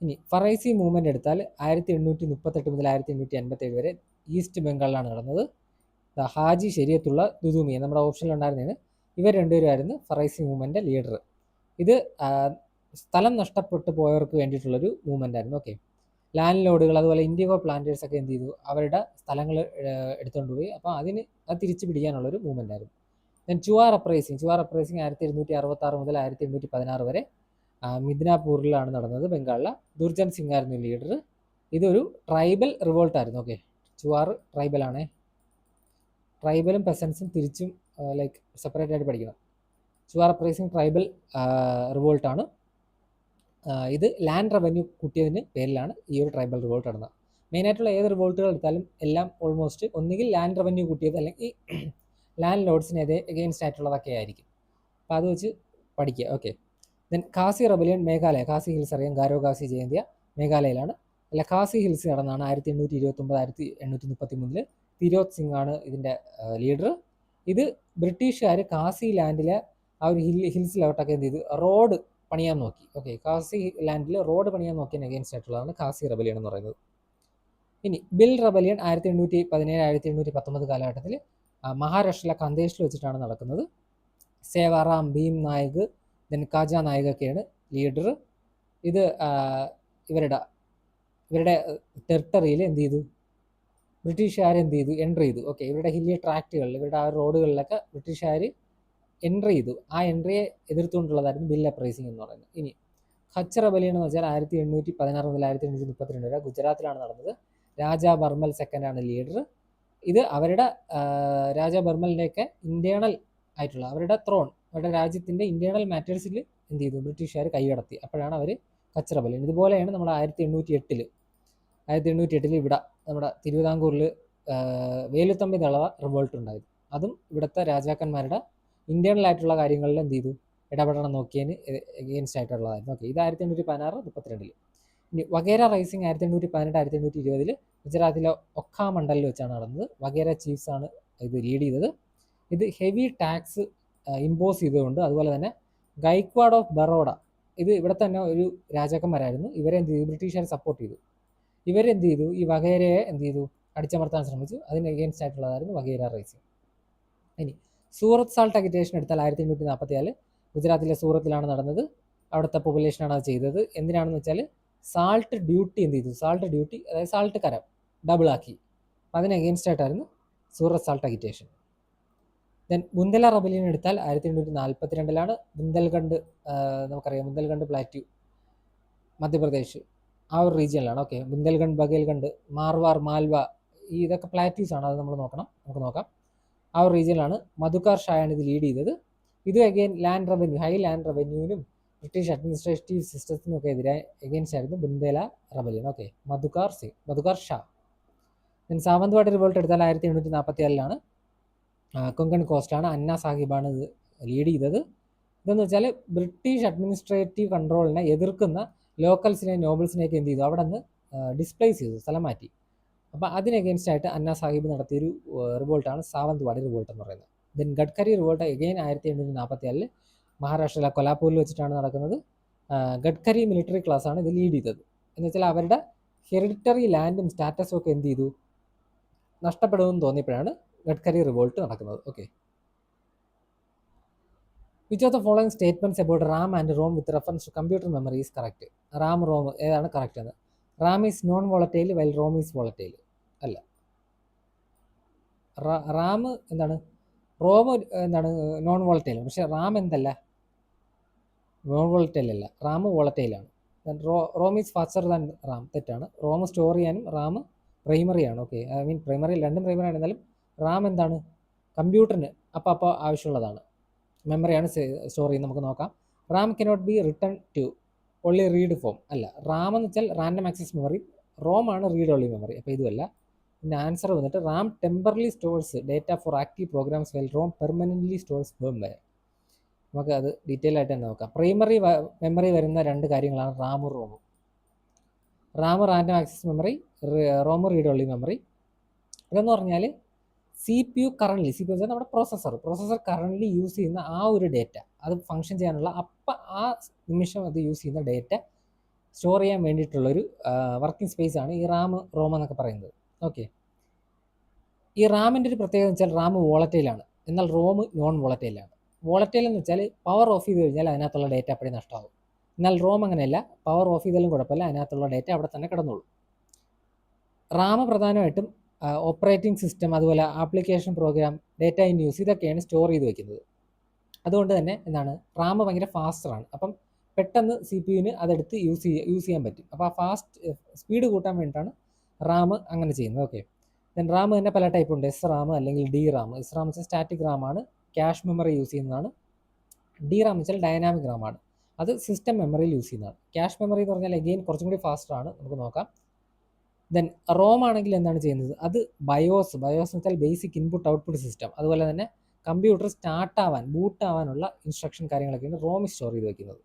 ഇനി ഫറൈസി മൂവ്മെൻ്റ് എടുത്താൽ 1838 മുതൽ 1857 വരെ ഈസ്റ്റ് ബംഗാളിലാണ് നടന്നത്. ഹാജി ശരിയത്തുള്ള ദുദുമിയ നമ്മുടെ ഓപ്ഷനിൽ ഉണ്ടായിരുന്നതിന് ഇവർ രണ്ടുപേരുമായിരുന്നു ഫറൈസി മൂവ്മെൻ്റ് ലീഡർ. ഇത് സ്ഥലം നഷ്ടപ്പെട്ടു പോയവർക്ക് വേണ്ടിയിട്ടുള്ളൊരു മൂവ്മെൻ്റ് ആയിരുന്നു. ഓക്കെ, ലാൻഡ് ലോഡുകൾ അതുപോലെ ഇൻഡിഗോ പ്ലാന്റേഴ്സ് ഒക്കെ എന്ത് ചെയ്തു, അവരുടെ സ്ഥലങ്ങൾ എടുത്തുകൊണ്ട് പോയി. അപ്പോൾ അത് തിരിച്ചു പിടിക്കാനുള്ളൊരു മൂവ്മെൻ്റ് ആയിരുന്നു. ദെൻ ചുവാർ അപ്രൈസിങ് 1866 മുതൽ 1816 വരെ മിദ്നാപൂരിലാണ് നടന്നത്. ബംഗാളിലെ ദുർജൻ സിംഗ് ആയിരുന്നു ലീഡർ. ഇതൊരു ട്രൈബൽ റിവോൾട്ട് ആയിരുന്നു. ഓക്കെ, ചുവാർ ട്രൈബലാണേ. ട്രൈബലും പെസൻസും തിരിച്ചും ലൈക്ക് സെപ്പറേറ്റ് ആയിട്ട് പഠിക്കണം. ചുവാർ അപ്രൈസിങ് ട്രൈബൽ റിവോൾട്ടാണ്. ഇത് ലാൻഡ് റവന്യൂ കൂട്ടിയതിന് പേരിലാണ് ഈ ഒരു ട്രൈബൽ റിവോൾട്ട് നടന്നത്. മെയിനായിട്ടുള്ള ഏത് റിവോൾട്ടുകൾ എടുത്താലും എല്ലാം ഓൾമോസ്റ്റ് ഒന്നുകിൽ ലാൻഡ് റവന്യൂ കൂട്ടിയത് അല്ലെങ്കിൽ ലാൻഡ് ലോഡ്സിനെതിരെ എഗെയിൻസ്റ്റ് ആയിട്ടുള്ളതൊക്കെ ആയിരിക്കും. അപ്പോൾ അത് വെച്ച് പഠിക്കുക. Okay, then Khasi rebellion Meghalaya. Khasi hills അറിയാം, ഗാരോ ഖാസി ജയന്തിയ മേഘാലയയിലാണ്. അല്ല, ഖാസി ഹിൽസ് നടന്നാണ് 1829 1833. തിരോത് സിംഗ് ആണ് ഇതിൻ്റെ ലീഡർ. ഇത് ബ്രിട്ടീഷുകാർ ഖാസി ലാൻഡിലെ ആ ഒരു ഹിൽസിലോട്ടൊക്കെ എന്ത് ചെയ്തു, റോഡ് പണിയാൻ നോക്കി. ഓക്കെ, ഖാസി ലാൻഡിൽ റോഡ് പണിയാൻ നോക്കിയതിന് എഗെയിൻസ്റ്റ് ആയിട്ടുള്ളതാണ് ഖാസി റെബലിയൻ എന്ന് പറയുന്നത്. ഇനി ബിൽ റെബലിയൻ 1817 1819 കാലഘട്ടത്തിൽ മഹാരാഷ്ട്രയിലെ കന്ദേഷിൽ വെച്ചിട്ടാണ് നടക്കുന്നത്. സേവാറാം ഭീം നായക്, ദെൻ കാജ നായക് ഒക്കെയാണ് ലീഡർ. ഇത് ഇവരുടെ ടെറിട്ടറിയിൽ എന്ത് ചെയ്തു, ബ്രിട്ടീഷുകാർ എന്ത് ചെയ്തു, എൻ്റർ ചെയ്തു. ഓക്കെ, ഇവരുടെ ഹില്ലി ട്രാക്റ്റുകളിൽ, ഇവരുടെ ആ റോഡുകളിലൊക്കെ ബ്രിട്ടീഷുകാർ എൻ്റർ ചെയ്തു. ആ എൻട്രിയെ എതിർത്തുകൊണ്ടുള്ളതായിരുന്നു ബിൽ അപ്രൈസിങ് എന്ന് പറയുന്നത്. ഇനി ഖച്ച് റെബലിയൻ എന്ന് വെച്ചാൽ 1816 മുതൽ 1832 വരെ ഗുജറാത്തിലാണ് നടന്നത്. രാജാ ബർമൽ സെക്കൻഡാണ് ലീഡർ. ഇത് അവരുടെ രാജാ ബർമലിൻ്റെയൊക്കെ ഇൻറ്റേർണൽ ആയിട്ടുള്ള അവരുടെ ത്രോൺ, അവരുടെ രാജ്യത്തിൻ്റെ ഇൻറ്റേർണൽ മാറ്റേഴ്സിൽ എന്ത് ചെയ്തു, ബ്രിട്ടീഷുകാർ കൈയടത്തി. അപ്പോഴാണ് അവർ ഖച്ച് റെബലിയൻ. ഇതുപോലെയാണ് നമ്മുടെ 1808 ഇവിടെ നമ്മുടെ തിരുവിതാംകൂറിൽ വേലുത്തമ്പി ദളവ റിവോൾട്ട് ഉണ്ടായത്. അതും ഇവിടുത്തെ രാജാക്കന്മാരുടെ ഇൻറ്റേർണൽ ആയിട്ടുള്ള കാര്യങ്ങളിൽ എന്ത് ചെയ്തു, ഇടപെടണം നോക്കിയതിന് എഗെയിൻസ്റ്റ് ആയിട്ടുള്ളതായിരുന്നു. ഓക്കെ, ഇത് 1816 32. ഇനി വഗേര റൈസിങ് 1818 1820 ഗുജറാത്തിലെ ഒഖ മണ്ഡലിൽ വെച്ചാണ് നടന്നത്. വഗേര ചീഫ്സ് ആണ് ഇത് ലീഡ് ചെയ്തത്. ഇത് ഹെവി ടാക്സ് ഇമ്പോസ് ചെയ്തുകൊണ്ട്, അതുപോലെ തന്നെ ഗൈക്വാഡ് ഓഫ് ബറോഡ, ഇത് ഇവിടെ തന്നെ ഒരു രാജാക്കന്മാരായിരുന്നു. ഇവരെ എന്ത് ചെയ്തു, ബ്രിട്ടീഷുകാർ സപ്പോർട്ട് ചെയ്തു. ഇവരെന്ത് ചെയ്തു, ഈ വഗേരയെ എന്ത് ചെയ്തു, അടിച്ചമർത്താൻ ശ്രമിച്ചു. അതിന് എഗെയിൻസ്റ്റ് ആയിട്ടുള്ളതായിരുന്നു വഗേര റൈസിങ്. ഇനി സൂറത്ത് സാൾട്ട് അഗിറ്റേഷൻ എടുത്താൽ 1844 ഗുജറാത്തിലെ സൂറത്തിലാണ് നടന്നത്. അവിടുത്തെ പോപ്പുലേഷനാണ് അത് ചെയ്തത്. എന്തിനാണെന്ന് വെച്ചാൽ സാൾട്ട് ഡ്യൂട്ടി എന്ത് ചെയ്തു, സാൾട്ട് ഡ്യൂട്ടി അതായത് സാൾട്ട് കരം ഡബിളാക്കി. അതിന് എഗെയിൻസ്റ്റ് ആയിട്ടായിരുന്നു സൂറത്ത് സാൾട്ട് അഗിറ്റേഷൻ. ദെൻ ബുന്ദല റെബലിയൻ എടുത്താൽ 1842 ബുന്ദൽഖണ്ഡ്, നമുക്കറിയാം ബുന്ദൽഖണ്ഡ് പ്ലാറ്റ്യൂ മധ്യപ്രദേശ് ആ ഒരു റീജിയനിലാണ്. ഓക്കെ, ബുന്ദൽഖണ്ഡ്, ബഗേൽഖണ്ഡ്, മാർവാർ, മാൽവ, ഇതൊക്കെ പ്ലാറ്റ്യൂസ് ആണ്. അത് നമുക്ക് നോക്കാം. ആ ഒരു റീജിയനിലാണ് മധുകാർ ഷായാണ് ഇത് ലീഡ് ചെയ്തത്. ഇത് again land revenue, high land റവന്യൂവിനും ബ്രിട്ടീഷ് അഡ്മിനിസ്ട്രേറ്റീവ് സിസ്റ്റത്തിനും ഒക്കെ എതിരെ എഗെയിൻസ്റ്റ് ആയിരുന്നു Bundela rebellion. Okay, Madhukar Shah. Sawantwadi revolt എടുത്താൽ 1744 കൊങ്കൺ കോസ്റ്റാണ്, അന്ന സാഹിബാണ് ഇത് ലീഡ് ചെയ്തത്. ഇതെന്ന് വെച്ചാൽ ബ്രിട്ടീഷ് അഡ്മിനിസ്ട്രേറ്റീവ് കൺട്രോളിനെ എതിർക്കുന്ന ലോക്കൽസിനെ നോബിൾസിനെയൊക്കെ എന്ത് ചെയ്തു, അവിടെ നിന്ന് ഡിസ്പ്ലേസ് ചെയ്തു, സ്ഥലം മാറ്റി. അപ്പോൾ അതിന് അഗെയിൻസ്റ്റ് ആയിട്ട് അന്ന സാഹിബ് നടത്തിയൊരു റിവോൾട്ടാണ് സാവന്ത്വാടി റിവോൾട്ട് എന്ന് പറയുന്നത്. ദെൻ ഗഡ്കരി റിവോൾട്ട് എഗെയിൻ 1844 മഹാരാഷ്ട്രയിലെ കൊലാപൂരിൽ വെച്ചിട്ടാണ് നടക്കുന്നത്. ഗഡ്കരി മിലിറ്ററി ക്ലാസ് ആണ് ഇത് ലീഡ് ചെയ്തത്. എന്ന് വെച്ചാൽ അവരുടെ ഹെറിഡിറ്ററി ലാൻഡും സ്റ്റാറ്റസും ഒക്കെ എന്ത് ചെയ്തു, നഷ്ടപ്പെടുമെന്ന് തോന്നിയപ്പോഴാണ് ഗഡ്കരി റിവോൾട്ട് നടക്കുന്നത്. Okay, which of the following statements about RAM and ROM with reference to computer memory is correct? RAM ROM ഏതാണ് കറക്റ്റ് എന്ന്? RAM is non volatile while ROM is volatile. അല്ല, റാം എന്താണ്, റോം എന്താണ്, നോൺ വോളറ്റൈൽ. പക്ഷെ റാം എന്തല്ല, നോൺ വോളറ്റൈൽ അല്ല, റാം വോളറ്റൈലാണ്. ROM is faster than RAM, തെറ്റാണ്. റോം സ്റ്റോർ ചെയ്യാനും റാം പ്രൈമറി ആണ്. ഓക്കെ, ഐ മീൻ പ്രൈമറി, രണ്ടും പ്രൈമറി ആണ്. എന്നാലും റാം എന്താണ്, കമ്പ്യൂട്ടറിന് അപ്പോൾ ആവശ്യമുള്ളതാണ്, മെമ്മറിയാണ് സ്റ്റോർ ചെയ്യുന്നത്. നമുക്ക് നോക്കാം. RAM cannot be written to only read from. അല്ല, റാം എന്ന് വെച്ചാൽ റാൻഡം ആക്സസ് മെമ്മറി, റോം ആണ് റീഡ് ഓൺലി മെമ്മറി. അപ്പോൾ ഇതുമല്ല. പിന്നെ ആൻസർ വന്നിട്ട് RAM temporarily stores data for active programs while ROM permanently stores firmware. നമുക്ക് അത് ഡീറ്റെയിൽ ആയിട്ട് തന്നെ നോക്കാം. പ്രൈമറി മെമ്മറി വരുന്ന രണ്ട് കാര്യങ്ങളാണ് റാമും റോമും. RAM random access memory, ROM read only memory. ഇതെന്ന് പറഞ്ഞാൽ C P U currently, C P U വെച്ചാൽ നമ്മുടെ പ്രോസസ്സർ കറണ്ട്ലി യൂസ് ചെയ്യുന്ന ആ ഒരു ഡേറ്റ, അത് ഫങ്ഷൻ ചെയ്യാനുള്ള ആ നിമിഷം അത് യൂസ് ചെയ്യുന്ന ഡേറ്റ സ്റ്റോർ ചെയ്യാൻ വേണ്ടിയിട്ടുള്ളൊരു വർക്കിംഗ് സ്പേസ് ആണ് ഈ റോം എന്നൊക്കെ പറയുന്നത്. ഓക്കെ, ഈ റാമിൻ്റെ ഒരു പ്രത്യേകത എന്ന് വെച്ചാൽ റാം വോളറ്റൈലാണ്, എന്നാൽ റോം നോൺ വോളറ്റൈലാണ്. വോളറ്റൈൽ എന്ന് വെച്ചാൽ പവർ ഓഫ് ചെയ്ത് കഴിഞ്ഞാൽ അതിനകത്തുള്ള ഡേറ്റ അപ്പോഴേ നഷ്ടമാകും. എന്നാൽ റോം അങ്ങനെയല്ല, പവർ ഓഫ് ചെയ്താലും കുഴപ്പമില്ല, അതിനകത്തുള്ള ഡേറ്റ അവിടെ തന്നെ കിടന്നോളൂ. റാം പ്രധാനമായിട്ടും ഓപ്പറേറ്റിംഗ് സിസ്റ്റം, അതുപോലെ application programme, data in use, ഇതൊക്കെയാണ് സ്റ്റോർ ചെയ്ത് വെക്കുന്നത്. അതുകൊണ്ട് തന്നെ എന്താണ്, റാം ഭയങ്കര ഫാസ്റ്ററാണ്. അപ്പം പെട്ടെന്ന് സി പി യുവിന് അതെടുത്ത് യൂസ് ചെയ്യാൻ പറ്റും. അപ്പോൾ ആ സ്പീഡ് കൂട്ടാൻ വേണ്ടിയിട്ടാണ് റാം അങ്ങനെ ചെയ്യുന്നത്. ഓക്കെ, ദെൻ റാം തന്നെ പല ടൈപ്പ് ഉണ്ട്. എസ് റാം അല്ലെങ്കിൽ ഡി റാം. എസ് റാം വെച്ചാൽ സ്റ്റാറ്റിക് റാം ആണ്, ക്യാഷ് മെമ്മറി യൂസ് ചെയ്യുന്നതാണ്. ഡി റാം വെച്ചാൽ ഡൈനാമിക് റാം ആണ്, അത് സിസ്റ്റം മെമ്മറിയിൽ യൂസ് ചെയ്യുന്നതാണ്. ക്യാഷ് മെമ്മറി എന്ന് പറഞ്ഞാൽ അഗെയിൻ കുറച്ചും കൂടി ഫാസ്റ്ററാണ്, നമുക്ക് നോക്കാം. ദെൻ റോം ആണെങ്കിൽ എന്താണ് ചെയ്യുന്നത്, അത് ബയോസ് എന്ന് വെച്ചാൽ ബേസിക് ഇൻപുട്ട് ഔട്ട്പുട്ട് സിസ്റ്റം, അതുപോലെ തന്നെ കമ്പ്യൂട്ടർ ബൂട്ട് ആവാനുള്ള ഇൻസ്ട്രക്ഷൻ കാര്യങ്ങളൊക്കെയാണ് റോം സ്റ്റോർ ചെയ്ത് വെക്കുന്നത്.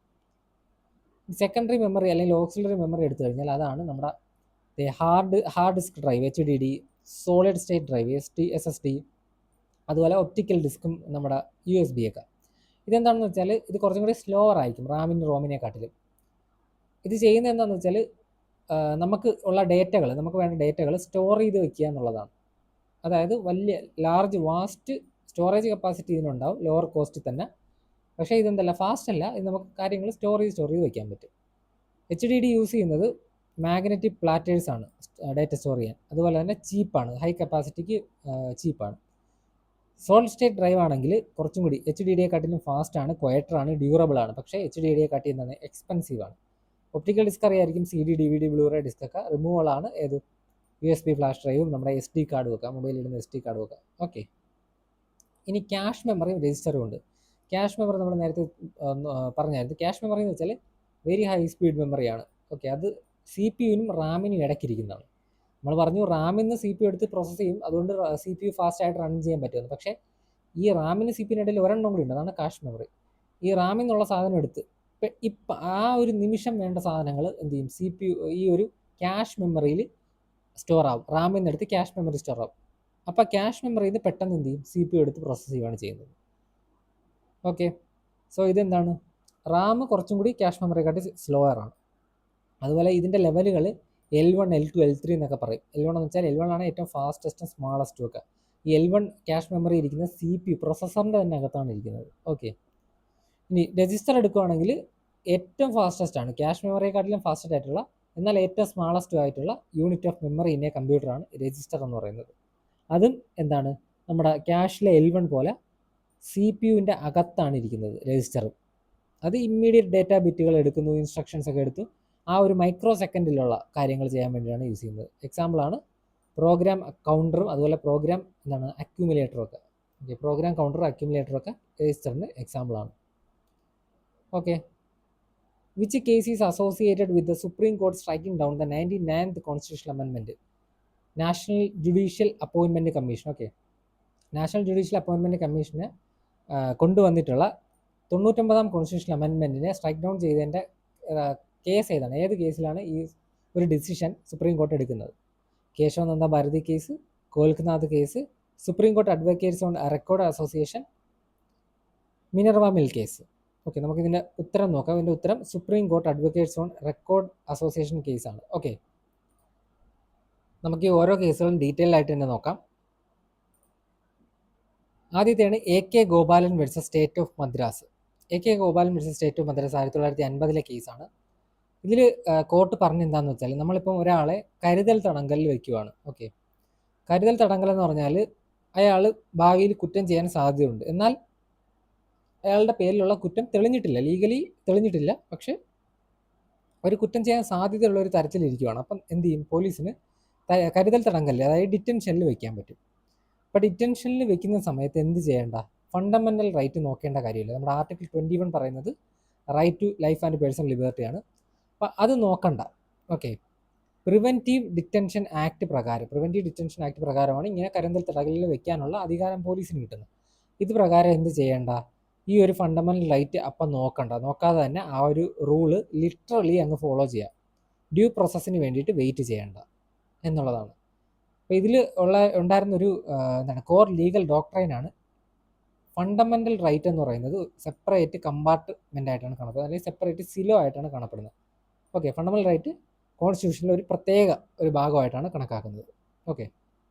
സെക്കൻഡറി മെമ്മറി അല്ലെങ്കിൽ ഓക്സിലറി മെമ്മറി എടുത്തു കഴിഞ്ഞാൽ അതാണ് നമ്മുടെ hard disk drive, HDD, solid state drive, SSD, അതുപോലെ ഒപ്റ്റിക്കൽ ഡിസ്കും നമ്മുടെ USB ഒക്കെ. ഇതെന്താണെന്ന് വെച്ചാൽ ഇത് കുറച്ചും കൂടി സ്ലോവർ ആയിരിക്കും റോമിനെക്കാട്ടിലും. ഇത് ചെയ്യുന്നത് എന്താണെന്ന് വെച്ചാൽ നമുക്ക് വേണ്ട ഡേറ്റകൾ സ്റ്റോർ ചെയ്ത് വെക്കുക എന്നുള്ളതാണ്. അതായത് വലിയ വാസ്റ്റ് സ്റ്റോറേജ് കപ്പാസിറ്റി ഇതിനുണ്ടാവും, ലോവർ കോസ്റ്റ് തന്നെ. പക്ഷേ ഇതെന്തല്ല, ഫാസ്റ്റ് അല്ല, ഇത് നമുക്ക് കാര്യങ്ങൾ സ്റ്റോർ ചെയ്ത് വെക്കാൻ പറ്റും. HDD യൂസ് ചെയ്യുന്നത് മാഗ്നറ്റിക് പ്ലാറ്റേഴ്സ് ആണ് ഡേറ്റ സ്റ്റോർ ചെയ്യാൻ, അതുപോലെ തന്നെ ചീപ്പാണ്, ഹൈ കപ്പാസിറ്റിക്ക് ചീപ്പാണ്. സോളിഡ് സ്റ്റേറ്റ് ഡ്രൈവ് ആണെങ്കിൽ കുറച്ചും കൂടി HDD-യെക്കാട്ടിലും ഫാസ്റ്റ് ആണ്, ക്വയറ്ററാണ്, ഡ്യൂറബിൾ ആണ്. പക്ഷേ HDD-യെക്കാട്ടി എന്താണ്, എക്സ്പെൻസീവ് ആണ്. ഒപ്റ്റിക്കൽ ഡിസ്ക് അറിയായിരിക്കും, CD, DVD, ബ്ലൂറേ ഡിസ്ക് ഒക്കെ റിമൂവബിൾ ആണ്. ഏത് USB ഫ്ലാഷ് ഡ്രൈവും നമ്മുടെ SD കാർഡും ഒക്കെ, മൊബൈലിൽ ഇടുന്ന SD കാർഡും ഒക്കെ. ഓക്കെ, ഇനി ക്യാഷ് മെമ്മറിയും രജിസ്റ്ററും ഉണ്ട്. ക്യാഷ് മെമ്മറി നമ്മൾ നേരത്തെ പറഞ്ഞായിരുന്നു. ക്യാഷ് മെമ്മറി എന്ന് വെച്ചാൽ വെരി ഹൈ സ്പീഡ് മെമ്മറിയാണ്. ഓക്കെ, അത് CPU-നും റാമിനും ഇടയ്ക്കിരിക്കുന്നതാണ്. നമ്മൾ പറഞ്ഞു റാമിൽ നിന്ന് CPU എടുത്ത് പ്രോസസ്സ് ചെയ്യും, അതുകൊണ്ട് CPU ഫാസ്റ്റ് ആയിട്ട് റൺ ചെയ്യാൻ പറ്റുമെന്ന്. പക്ഷേ ഈ റാമിന് CPU-ന് ഇടയിൽ ഒരെണ്ണം കൂടി ഉണ്ട്, അതാണ് ക്യാഷ് മെമ്മറി. ഈ റാമിൽ നിന്നുള്ള സാധനം എടുത്ത് ഇപ്പം ആ ഒരു നിമിഷം വേണ്ട സാധനങ്ങൾ എന്ത് ചെയ്യും, CPU ഈ ഒരു ക്യാഷ് മെമ്മറിയിൽ സ്റ്റോർ ആവും. റാമിൽ നിന്ന് എടുത്ത് ക്യാഷ് മെമ്മറി സ്റ്റോർ ആവും. അപ്പോൾ ക്യാഷ് മെമ്മറിയിൽ നിന്ന് പെട്ടെന്ന് എന്ത് ചെയ്യും, CPU എടുത്ത് പ്രോസസ്സ് ചെയ്യുകയാണ് ചെയ്യുന്നത്. ഓക്കെ, സോ ഇതെന്താണ്, റാം കുറച്ചും കൂടി ക്യാഷ് മെമ്മറിയെക്കാട്ടി സ്ലോവർ ആണ്. അതുപോലെ ഇതിൻ്റെ ലെവലുകൾ L1, L2, L3 എന്നൊക്കെ പറയും. L1 എന്ന് വെച്ചാൽ L1 ആണ് ഏറ്റവും ഫാസ്റ്റസ്റ്റും സ്മാളസ്റ്റും ഒക്കെ. ഈ L1 ക്യാഷ് മെമ്മറി ഇരിക്കുന്ന CPU പ്രോസസ്സറിൻ്റെ തന്നെ അകത്താണ് ഇരിക്കുന്നത്. ഓക്കെ, ഇനി രജിസ്റ്റർ എടുക്കുകയാണെങ്കിൽ ഏറ്റവും ഫാസ്റ്റസ്റ്റ് ആണ്, ക്യാഷ് മെമ്മറിയെക്കാട്ടിലും ഫാസ്റ്റസ്റ്റ് ആയിട്ടുള്ള, എന്നാൽ ഏറ്റവും സ്മാളസ്റ്റ് ആയിട്ടുള്ള unit of memory in a കമ്പ്യൂട്ടറാണ് രജിസ്റ്റർ എന്ന് പറയുന്നത്. അതും എന്താണ്, നമ്മുടെ ക്യാഷിലെ L1 പോലെ CPU-ൻ്റെ അകത്താണ് ഇരിക്കുന്നത് രജിസ്റ്ററും. അത് ഇമ്മീഡിയറ്റ് ഡേറ്റ ബിറ്റുകൾ എടുക്കുന്നു, ഇൻസ്ട്രക്ഷൻസ് ഒക്കെ എടുത്തു ആ ഒരു മൈക്രോ സെക്കൻഡിലുള്ള കാര്യങ്ങൾ ചെയ്യാൻ വേണ്ടിയാണ് യൂസ് ചെയ്യുന്നത്. എക്സാമ്പിളാണ് പ്രോഗ്രാം കൗണ്ടറും അതുപോലെ പ്രോഗ്രാം അക്യൂമുലേറ്ററും ഒക്കെ. ഓക്കെ, പ്രോഗ്രാം കൗണ്ടർ അക്യുമുലേറ്റർ ഒക്കെ രജിസ്റ്ററിന് എക്സാമ്പിളാണ്. Okay, which case is associated with the supreme court striking down the 99th constitutional amendment? National judicial appointment commission. Okay, national judicial appointment കമ്മീഷന് കൊണ്ടുവന്നിട്ടുള്ള 99ാം കോൺസ്റ്റിറ്റ്യൂഷണൽ അമെൻമെൻറ്റിനെ സ്ട്രൈക്ക് ഡൗൺ ചെയ്തതിൻ്റെ കേസ് ഏതാണ്? ഏത് കേസിലാണ് ഈ ഒരു ഡിസിഷൻ സുപ്രീം കോർട്ട് എടുക്കുന്നത്? Kesavananda Bharati case, Golaknath case, supreme court advocates on record association, Minerva mill case. Okay, നമുക്കിതിൻ്റെ ഉത്തരം നോക്കാം. ഇതിൻ്റെ ഉത്തരം supreme court advocates on record association കേസാണ്. ഓക്കെ, നമുക്ക് ഈ ഓരോ കേസുകളും ഡീറ്റെയിൽ ആയിട്ട് തന്നെ നോക്കാം. ആദ്യത്തെയാണ് A K Gopalan versus state of Madras. A K Gopalan versus state of Madras 1950 കേസാണ്. ഇതിൽ കോർട്ട് പറഞ്ഞെന്താണെന്ന് വെച്ചാൽ, നമ്മളിപ്പോൾ ഒരാളെ കരുതൽ തടങ്കലിൽ വെക്കുകയാണ്. ഓക്കെ, കരുതൽ തടങ്കൽ എന്ന് പറഞ്ഞാൽ അയാൾ ഭാവിയിൽ കുറ്റം ചെയ്യാൻ സാധ്യതയുണ്ട്, എന്നാൽ അയാളുടെ പേരിലുള്ള കുറ്റം തെളിഞ്ഞിട്ടില്ല, ലീഗലി തെളിഞ്ഞിട്ടില്ല, പക്ഷെ ഒരു കുറ്റം ചെയ്യാൻ സാധ്യതയുള്ള ഒരു തരത്തിലിരിക്കുകയാണ്. അപ്പം എന്ത് ചെയ്യും? പോലീസിന് കരുതൽ തടങ്കലിൽ, അതായത് ഡിറ്റൻഷനിൽ വെക്കാൻ പറ്റും. അപ്പോൾ ഡിറ്റൻഷനിൽ വെക്കുന്ന സമയത്ത് എന്ത് ചെയ്യേണ്ട? ഫണ്ടമെൻ്റൽ റൈറ്റ് നോക്കേണ്ട കാര്യമില്ല. നമ്മുടെ ആർട്ടിക്കിൾ 21 പറയുന്നത് right to life and personal ലിബർട്ടിയാണ്. അപ്പം അത് നോക്കണ്ട. ഓക്കെ, പ്രിവെൻറ്റീവ് ഡിറ്റൻഷൻ ആക്ട് പ്രകാരമാണ് ഇങ്ങനെ കരുതൽ തടങ്കലിൽ വെക്കാനുള്ള അധികാരം പോലീസിന് കിട്ടുന്നത്. ഇത് പ്രകാരം എന്ത് ചെയ്യേണ്ട? ഈ ഒരു ഫണ്ടമെൻ്റൽ റൈറ്റ് അപ്പം നോക്കാതെ തന്നെ ആ ഒരു റൂള് ലിറ്ററലി അങ്ങ് ഫോളോ ചെയ്യാം. ഡ്യൂ പ്രോസസ്സിന് വേണ്ടിയിട്ട് വെയിറ്റ് ചെയ്യേണ്ട എന്നുള്ളതാണ്. അപ്പോൾ ഇതിൽ ഉണ്ടായിരുന്നൊരു കോർ ലീഗൽ ഡോക്ട്രൈനാണ് ഫണ്ടമെൻ്റൽ റൈറ്റ് എന്ന് പറയുന്നത് സെപ്പറേറ്റ് കമ്പാർട്ട്മെൻ്റ് ആയിട്ടാണ് കാണപ്പെടുന്നത്, അല്ലെങ്കിൽ സെപ്പറേറ്റ് സിലോ ആയിട്ടാണ് കാണപ്പെടുന്നത്. ഓക്കെ, ഫണ്ടമെൻ്റൽ റൈറ്റ് കോൺസ്റ്റിറ്റ്യൂഷനിൽ ഒരു പ്രത്യേക ഒരു ഭാഗമായിട്ടാണ് കണക്കാക്കുന്നത്. ഓക്കെ,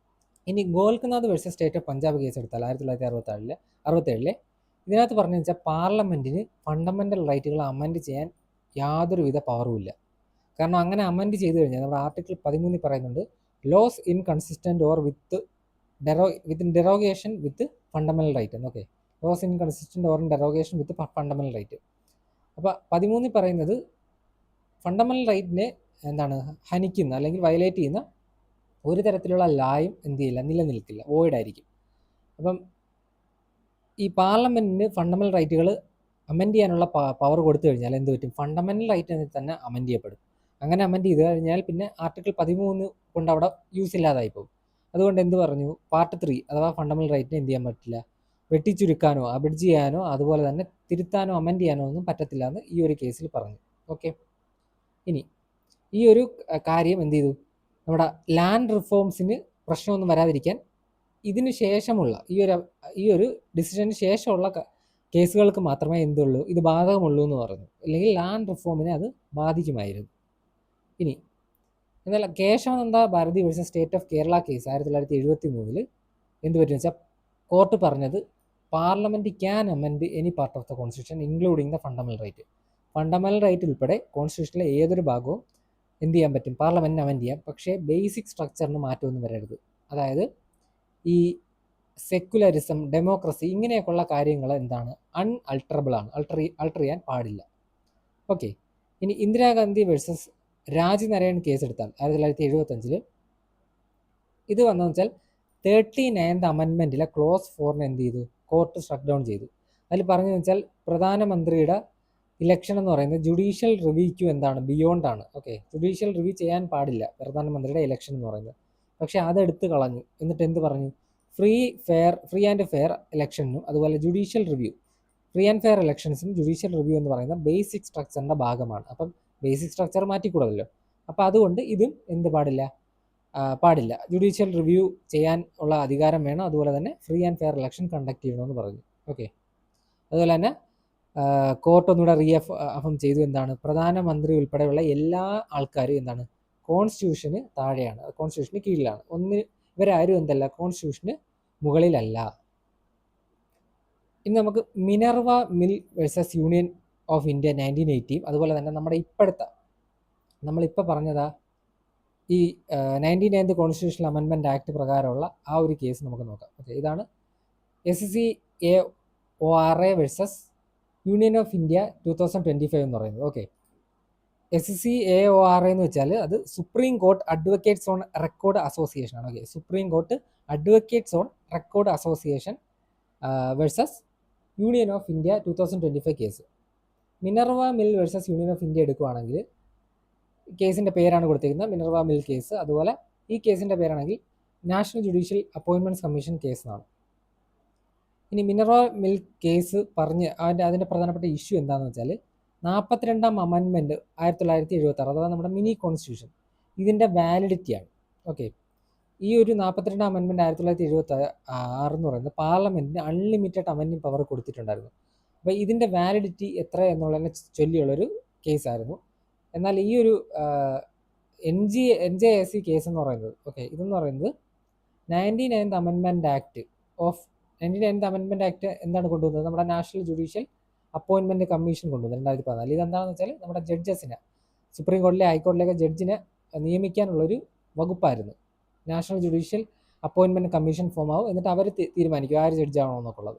ഇനി Golaknath versus state of Punjab case എടുത്താൽ 1967 ഇതിനകത്ത് പറഞ്ഞു വെച്ചാൽ പാർലമെൻറ്റിന് ഫണ്ടമെൻ്റൽ റൈറ്റുകൾ അമെൻഡ് ചെയ്യാൻ യാതൊരുവിധ പവറുമില്ല. കാരണം അങ്ങനെ അമെൻഡ് ചെയ്തു കഴിഞ്ഞാൽ നമ്മുടെ ആർട്ടിക്കിൾ 13 പറയുന്നുണ്ട് laws inconsistent or with derogation with fundamental right. Okay, laws inconsistent or derogation with fundamental right. അപ്പോൾ 13 പറയുന്നത് ഫണ്ടമെൻ്റൽ റൈറ്റിനെ ഹനിക്കുന്ന അല്ലെങ്കിൽ വയലേറ്റ് ചെയ്യുന്ന ഒരു തരത്തിലുള്ള ലായും എന്ത് ചെയ്യില്ല, നിലനിൽക്കില്ല, വോയിഡായിരിക്കും. അപ്പം ഈ പാർലമെൻറ്റിന് ഫണ്ടമെൻ്റൽ റൈറ്റുകൾ അമെൻഡ് ചെയ്യാനുള്ള പവർ കൊടുത്തു കഴിഞ്ഞാൽ എന്ത് പറ്റും? ഫണ്ടമെൻ്റൽ റൈറ്റ് തന്നെ അമെൻഡ് ചെയ്യപ്പെടും. അങ്ങനെ അമെൻഡ് ചെയ്ത് കഴിഞ്ഞാൽ പിന്നെ ആർട്ടിക്കിൾ 13 കൊണ്ട് അവിടെ യൂസ് ഇല്ലാതായി പോകും. അതുകൊണ്ട് എന്ത് പറഞ്ഞു? പാർട്ട് 3 അഥവാ ഫണ്ടമെൻ്റൽ റൈറ്റിനെ എന്ത് ചെയ്യാൻ പറ്റില്ല, വെട്ടിച്ചുരുക്കാനോ അബിഡ്ജ് ചെയ്യാനോ അതുപോലെ തന്നെ തിരുത്താനോ അമെൻഡ് ചെയ്യാനോ ഒന്നും പറ്റത്തില്ല എന്ന് ഈ ഒരു കേസിൽ പറഞ്ഞു. ഓക്കെ, ഇനി ഈ ഒരു കാര്യം എന്ത് ചെയ്തു? നമ്മുടെ ലാൻഡ് റിഫോംസിന് പ്രശ്നമൊന്നും വരാതിരിക്കാൻ ഇതിന് ശേഷമുള്ള ഈ ഒരു ഡിസിഷന് ശേഷമുള്ള കേസുകൾക്ക് മാത്രമേ എന്തുള്ളൂ, ഇത് ബാധകമുള്ളൂ എന്ന് പറഞ്ഞു. അല്ലെങ്കിൽ ലാൻഡ് റിഫോമിനെ അത് ബാധിക്കുമായിരുന്നു. ഇനി എന്നാൽ Kesavananda Bharati versus state of Kerala case 1973 എന്ത് പറ്റുമെന്ന് വെച്ചാൽ കോർട്ട് പറഞ്ഞത് parliament can amend any part of the constitution including the fundamental right. Fundamental right ഉൾപ്പെടെ കോൺസ്റ്റിറ്റ്യൂഷനിലെ ഏതൊരു ഭാഗവും എന്ത് ചെയ്യാൻ പറ്റും? പാർലമെൻറ്റിന് അമെൻഡ് ചെയ്യാം. പക്ഷേ ബേസിക് സ്ട്രക്ചറിന് മാറ്റമൊന്നും വരരുത്. അതായത് ഈ സെക്കുലറിസം, ഡെമോക്രസി ഇങ്ങനെയൊക്കെയുള്ള കാര്യങ്ങൾ അൺഅൾട്ടറബിൾ ആണ്, അൾട്ടർ ചെയ്യാൻ പാടില്ല. ഓക്കെ, ഇനി ഇന്ദിരാഗാന്ധി വേഴ്സസ് രാജ്നരയൻ കേസ് എടുത്താൽ 1975 ഇത് വന്നതെന്ന് വെച്ചാൽ 39th അമെൻമെൻറ്റിലെ ക്ലോസ് 4 എന്ത് ചെയ്തു? കോർട്ട് സ്ട്രക്ക് ഡൗൺ ചെയ്തു. അതിൽ പറഞ്ഞതെന്ന് വെച്ചാൽ പ്രധാനമന്ത്രിയുടെ ഇലക്ഷൻ എന്ന് പറയുന്നത് ജുഡീഷ്യൽ റിവ്യൂക്ക് ബിയോണ്ടാണ്. ഓക്കെ, ജുഡീഷ്യൽ റിവ്യൂ ചെയ്യാൻ പാടില്ല പ്രധാനമന്ത്രിയുടെ ഇലക്ഷൻ എന്ന് പറയുന്നത്. പക്ഷേ അതെടുത്ത് കളഞ്ഞു. എന്നിട്ട് എന്ത് പറഞ്ഞു? ഫ്രീ ആൻഡ് ഫെയർ ഇലക്ഷനും അതുപോലെ judicial review, free and fair ഇലക്ഷൻസിനും ജുഡീഷ്യൽ റിവ്യൂ എന്ന് പറയുന്ന ബേസിക് സ്ട്രക്ചറിൻ്റെ ഭാഗമാണ്. അപ്പം ബേസിക് സ്ട്രക്ചർ മാറ്റിക്കൂടല്ലോ. അപ്പോൾ അതുകൊണ്ട് ഇതും പാടില്ല, ജുഡീഷ്യൽ റിവ്യൂ ചെയ്യാൻ ഉള്ള അധികാരം വേണം. അതുപോലെ തന്നെ free and fair election conduct ചെയ്യണമെന്ന് പറഞ്ഞു. ഓക്കെ, അതുപോലെ തന്നെ കോർട്ട് ഒന്നുകൂടെ അഫം ചെയ്തു പ്രധാനമന്ത്രി ഉൾപ്പെടെയുള്ള എല്ലാ ആൾക്കാരും കോൺസ്റ്റിറ്റ്യൂഷന് താഴെയാണ്, കോൺസ്റ്റിറ്റ്യൂഷന് കീഴിലാണ്. ഇവരാരും കോൺസ്റ്റിറ്റ്യൂഷന് മുകളിലല്ല. ഇനി നമുക്ക് Minerva mill versus union of India 1980 അതുപോലെ തന്നെ നമ്മളിപ്പോൾ പറഞ്ഞതാ ഈ 99th കോൺസ്റ്റിറ്റ്യൂഷണൽ അമെൻമെൻറ്റ് ആക്ട് പ്രകാരമുള്ള ആ ഒരു കേസ് നമുക്ക് നോക്കാം. ഓക്കെ, ഇതാണ് SCAORA versus union of India 2025 എന്ന് പറയുന്നത്. ഓക്കെ, SCAORA എന്ന് വെച്ചാൽ അത് supreme court advocates on record association ആണ്. Okay, supreme court advocates on record association versus union of India 2025 case. Minerva mill versus union of India എടുക്കുകയാണെങ്കിൽ കേസിൻ്റെ പേരാണ് കൊടുത്തിരിക്കുന്നത് മിനർവ മിൽ കേസ്. അതുപോലെ ഈ കേസിൻ്റെ പേരാണെങ്കിൽ national judicial appointments commission case എന്നാണ്. ഇനി മിനർവ മിൽ കേസ് പറഞ്ഞ് അതിൻ്റെ പ്രധാനപ്പെട്ട ഇഷ്യൂ എന്താണെന്ന് വെച്ചാൽ 42ാം അമെൻമെൻറ്റ് 1976, അഥവാ നമ്മുടെ മിനി കോൺസ്റ്റിറ്റ്യൂഷൻ, ഇതിൻ്റെ വാലിഡിറ്റിയാണ്. ഓക്കെ, ഈ ഒരു 42ാം അമെൻമെൻറ്റ് 1976 എന്ന് പറയുന്നത് പാർലമെൻറ്റിന് അൺലിമിറ്റഡ് അമെൻഡിങ് പവർ കൊടുത്തിട്ടുണ്ടായിരുന്നു. അപ്പോൾ ഇതിൻ്റെ വാലിഡിറ്റി എത്ര എന്നുള്ളതിനെ ചൊല്ലിയുള്ളൊരു കേസായിരുന്നു. എന്നാൽ ഈ ഒരു NJAC കേസ് എന്ന് പറയുന്നത്, ഓക്കെ, ഇതെന്ന് പറയുന്നത് 99th amendment act of 99th amendment act എന്താണ് കൊണ്ടുവന്നത്? നമ്മുടെ നാഷണൽ ജുഡീഷ്യൽ അപ്പോയിൻമെൻറ്റ് കമ്മീഷൻ കൊണ്ടുവന്നത് 2014. ഇതെന്താണെന്ന് വെച്ചാൽ നമ്മുടെ ജഡ്ജസിനെ, സുപ്രീം കോടതിയിലെ ഹൈക്കോടതിയിലെ ജഡ്ജിനെ നിയമിക്കാനുള്ളൊരു വകുപ്പായിരുന്നു. National judicial appointment commission form ആവും, എന്നിട്ട് അവർ തീരുമാനിക്കും ആര് ജഡ്ജ് ആണോ എന്നൊക്കെ ഉള്ളത്.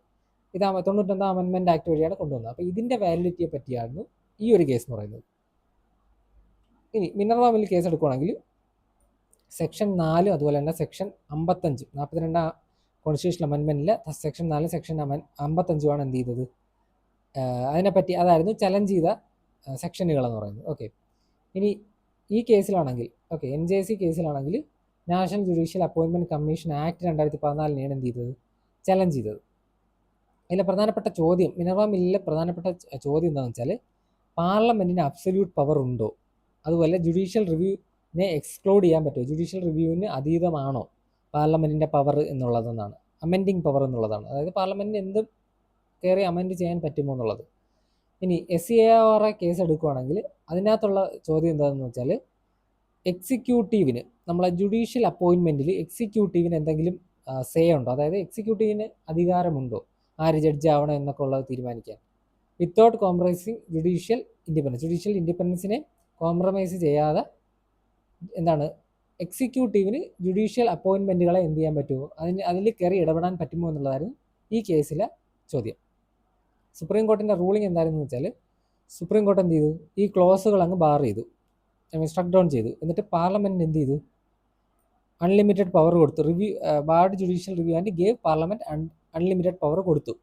ഇത് 99th അമെൻമെൻറ്റ് ആക്ട് വഴിയാണ് കൊണ്ടുവന്നത്. അപ്പോൾ ഇതിൻ്റെ വാലിഡിറ്റിയെ പറ്റിയായിരുന്നു ഈ ഒരു കേസ് എന്ന് പറയുന്നത്. ഇനി മിനർവ മിൽ കേസ് എടുക്കുകയാണെങ്കിൽ സെക്ഷൻ 4 അതുപോലെ തന്നെ സെക്ഷൻ 55, 42ാം കോൺസ്റ്റിറ്റ്യൂഷൻ അമെൻമെൻറ്റിലെ സെക്ഷൻ 4 സെക്ഷൻ 55 എന്ത് ചെയ്തത്, അതിനെപ്പറ്റി അതായിരുന്നു ചലഞ്ച് ചെയ്ത സെക്ഷനുകളെന്ന് പറയുന്നത്. ഓക്കെ, ഇനി ഈ കേസിലാണെങ്കിൽ, ഓക്കെ, NJAC കേസിലാണെങ്കിൽ national judicial appointment commission act 2014 എന്ത് ചെയ്തത്, ചലഞ്ച് ചെയ്തത്. അതിലെ പ്രധാനപ്പെട്ട ചോദ്യം, മിനർവ മില്ലിലെ പ്രധാനപ്പെട്ട ചോദ്യം എന്താണെന്ന് വെച്ചാൽ പാർലമെൻറ്റിന് അബ്സല്യൂട്ട് പവർ ഉണ്ടോ, അതുപോലെ ജുഡീഷ്യൽ റിവ്യൂവിനെ എക്സ്ക്ലൂഡ് ചെയ്യാൻ പറ്റുമോ, ജുഡീഷ്യൽ റിവ്യൂവിന് അതീതമാണോ പാർലമെൻറ്റിൻ്റെ പവർ എന്നുള്ളതെന്നാണ്, അമെൻഡിങ് പവർ എന്നുള്ളതാണ്. അതായത് പാർലമെൻറ്റിന് എന്തും കയറി അമെൻഡ് ചെയ്യാൻ പറ്റുമോ എന്നുള്ളത്. ഇനി SCAR കേസ് എടുക്കുകയാണെങ്കിൽ അതിനകത്തുള്ള ചോദ്യം എന്താണെന്ന് വെച്ചാൽ എക്സിക്യൂട്ടീവിന്, നമ്മളെ ജുഡീഷ്യൽ അപ്പോയിൻമെൻറ്റിൽ എക്സിക്യൂട്ടീവിന് എന്തെങ്കിലും സേ ഉണ്ടോ, അതായത് എക്സിക്യൂട്ടീവിന് അധികാരമുണ്ടോ ആര് ജഡ്ജ് ആവണം എന്നൊക്കെ ഉള്ളത് തീരുമാനിക്കാൻ, without compromising judicial independence. Judicial ഇൻഡിപെൻഡൻസിനെ കോംപ്രമൈസ് ചെയ്യാതെ എന്താണ് എക്സിക്യൂട്ടീവിന് ജുഡീഷ്യൽ അപ്പോയിൻമെൻറ്റുകളെ എന്ത് ചെയ്യാൻ പറ്റുമോ, അതിൽ കയറി ഇടപെടാൻ പറ്റുമോ എന്നുള്ളതായിരുന്നു ഈ കേസിലെ ചോദ്യം. സുപ്രീം കോർട്ടിൻ്റെ റൂളിംഗ് എന്തായിരുന്നു വെച്ചാൽ സുപ്രീം കോർട്ട് എന്ത് ചെയ്തു, ഈ ക്ലോസുകൾ അങ്ങ് ബാർ ചെയ്തു, സ്ട്രക്ക് ഡൗൺ ചെയ്തു. എന്നിട്ട് പാർലമെൻറ്റിന് എന്ത് ചെയ്തു, അൺലിമിറ്റഡ് പവർ കൊടുത്തു. Review Bard judicial review and gave parliament unlimited power കൊടുത്തു.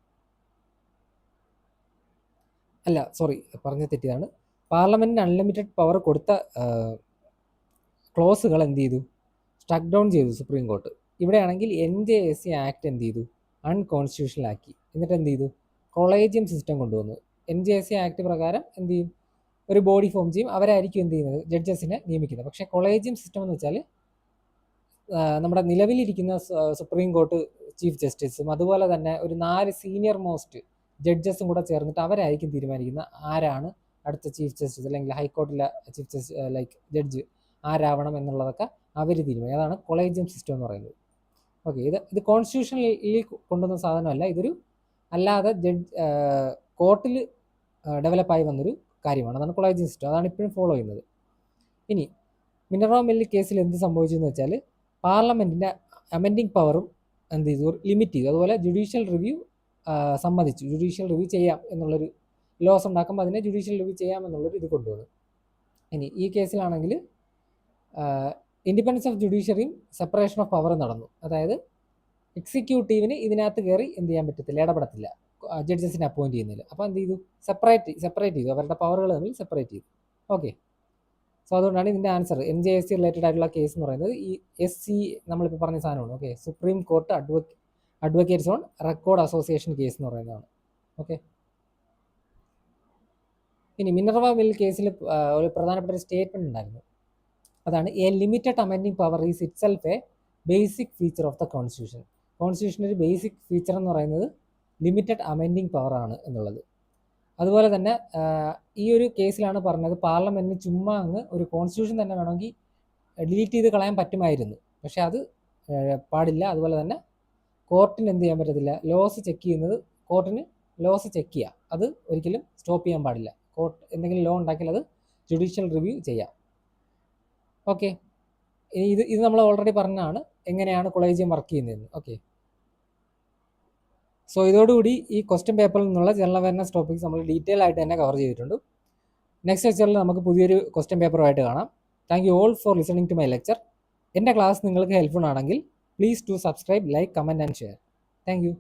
അല്ല, സോറി, പറഞ്ഞ തെറ്റിയതാണ്. പാർലമെൻറ്റിന് അൺലിമിറ്റഡ് പവർ കൊടുത്ത ക്ലോസുകൾ എന്ത് ചെയ്തു, സ്ട്രക്ക് ഡൗൺ ചെയ്തു സുപ്രീം കോർട്ട്. ഇവിടെയാണെങ്കിൽ NJAC ആക്ട് എന്ത് ചെയ്തു, അൺകോൺസ്റ്റിറ്റ്യൂഷണൽ ആക്കി. എന്നിട്ട് എന്ത് ചെയ്തു, കൊളേജിയം സിസ്റ്റം കൊണ്ടുവന്നു. NJAC ആക്ട് പ്രകാരം എന്ത് ചെയ്യും, ഒരു ബോഡി ഫോം ചെയ്യും, അവരായിരിക്കും എന്ത് ചെയ്യുന്നത്, ജഡ്ജസിനെ നിയമിക്കുന്നത്. പക്ഷേ കൊളേജിയം സിസ്റ്റം എന്ന് വെച്ചാൽ നമ്മുടെ നിലവിലിരിക്കുന്ന സുപ്രീം കോർട്ട് ചീഫ് ജസ്റ്റിസും അതുപോലെ തന്നെ ഒരു 4 സീനിയർ മോസ്റ്റ് ജഡ്ജസും കൂടെ ചേർന്നിട്ട് അവരായിരിക്കും തീരുമാനിക്കുന്ന ആരാണ് അടുത്ത ചീഫ് ജസ്റ്റിസ്, അല്ലെങ്കിൽ ഹൈക്കോർട്ടിലെ ചീഫ് ജസ്റ്റിസ് ലൈക്ക് ജഡ്ജ് ആരാവണം എന്നുള്ളതൊക്കെ അവർ തീരുമാനിക്കും. അതാണ് കൊളേജിയം സിസ്റ്റം എന്ന് പറയുന്നത്. ഓക്കെ, ഇത് കോൺസ്റ്റിറ്റ്യൂഷനിൽ കൊണ്ടുവന്ന സാധനമല്ല, ഇതൊരു അല്ലാതെ കോർട്ടിൽ ഡെവലപ്പായി വന്നൊരു കാര്യമാണ്. അതാണ് കൊളേജിയം സിസ്റ്റം, അതാണ് ഇപ്പോഴും ഫോളോ ചെയ്യുന്നത്. ഇനി മിനർവ മിൽ കേസിൽ എന്ത് സംഭവിച്ചു എന്ന് വെച്ചാൽ പാർലമെൻറ്റിൻ്റെ അമെൻഡിങ് പവറും എന്ത് ചെയ്തു, ലിമിറ്റ് ചെയ്തു. അതുപോലെ ജുഡീഷ്യൽ റിവ്യൂ സമ്മതിച്ചു, ജുഡീഷ്യൽ റിവ്യൂ ചെയ്യാം എന്നുള്ളൊരു ലോസ് ഉണ്ടാക്കുമ്പോൾ അതിനെ ജുഡീഷ്യൽ റിവ്യൂ ചെയ്യാം എന്നുള്ളൊരു ഇത് കൊണ്ടുവന്നു. ഇനി ഈ കേസിലാണെങ്കിൽ ഇൻഡിപെൻഡൻസ് ഓഫ് ജുഡീഷ്യറിയും സെപ്പറേഷൻ ഓഫ് പവർ നടന്നു. അതായത് എക്സിക്യൂട്ടീവിന് ഇതിനകത്ത് കയറി എന്ത് ചെയ്യാൻ പറ്റത്തില്ല, ഇടപെടത്തില്ല ജഡ്ജസിനെ അപ്പോയിൻറ്റ് ചെയ്യുന്നതിൽ. അപ്പോൾ എന്ത് ചെയ്തു, സെപ്പറേറ്റ് ചെയ്തു, അവരുടെ പവറുകൾ തമ്മിൽ സെപ്പറേറ്റ് ചെയ്തു. ഓക്കെ, സോ അതുകൊണ്ടാണ് ഇതിൻ്റെ ആൻസർ NJAC റിലേറ്റഡ് ആയിട്ടുള്ള കേസ് എന്ന് പറയുന്നത് ഈ SC നമ്മളിപ്പോൾ പറഞ്ഞ സാധനമാണ്. Okay, supreme court advocates on record association case എന്ന് പറയുന്നതാണ്. ഓക്കെ, ഇനി മിനർവ മിൽ കേസിൽ ഒരു പ്രധാനപ്പെട്ട ഒരു സ്റ്റേറ്റ്മെൻറ്റ് ഉണ്ടായിരുന്നു. അതാണ് a limited amending power is itself a basic feature of the constitution. കോൺസ്റ്റിറ്റ്യൂഷൻ്റെ ഒരു ബേസിക് ഫീച്ചർ എന്ന് പറയുന്നത് ലിമിറ്റഡ് അമെൻഡിങ് പവറാണ് എന്നുള്ളത്. അതുപോലെ തന്നെ ഈ ഒരു കേസിലാണ് പറഞ്ഞത് പാർലമെൻറ്റിന് ചുമ്മാ അങ്ങ് ഒരു കോൺസ്റ്റിറ്റ്യൂഷൻ തന്നെ വേണമെങ്കിൽ ഡിലീറ്റ് ചെയ്ത് കളയാൻ പറ്റുമായിരുന്നു, പക്ഷേ അത് പാടില്ല. അതുപോലെ തന്നെ കോർട്ടിന് എന്ത് ചെയ്യാൻ പറ്റത്തില്ല, ലോസ് ചെക്ക് ചെയ്യുന്നത്, കോർട്ടിന് ലോസ് ചെക്ക് ചെയ്യുക, അത് ഒരിക്കലും സ്റ്റോപ്പ് ചെയ്യാൻ പാടില്ല. കോർട്ട് എന്തെങ്കിലും ലോ ഉണ്ടാക്കിയാൽ അത് ജുഡീഷ്യൽ റിവ്യൂ ചെയ്യാം. ഓക്കെ, ഇത് നമ്മൾ ഓൾറെഡി പറഞ്ഞതാണ് എങ്ങനെയാണ് കൊളേജിയം വർക്ക് ചെയ്യുന്നതെന്ന്. ഓക്കെ, സോ ഇതോടുകൂടി ഈ ക്വസ്റ്റ്യൻ പേപ്പറിൽ നിന്നുള്ള ജനറൽ അവയർനെസ് ടോപ്പിക്സ് നമ്മൾ ഡീറ്റെയിൽ ആയിട്ട് തന്നെ കവർ ചെയ്തിട്ടുണ്ട്. നെക്സ്റ്റ് ലെക്ചറിൽ നമുക്ക് പുതിയൊരു ക്വസ്റ്റ്യൻ പേപ്പറുമായിട്ട് കാണാം. Thank you all for listening to my lecture. എൻ്റെ ക്ലാസ് നിങ്ങൾക്ക് ഹെൽപ്ഫുൾ ആണെങ്കിൽ please to subscribe, like, comment and share. Thank U.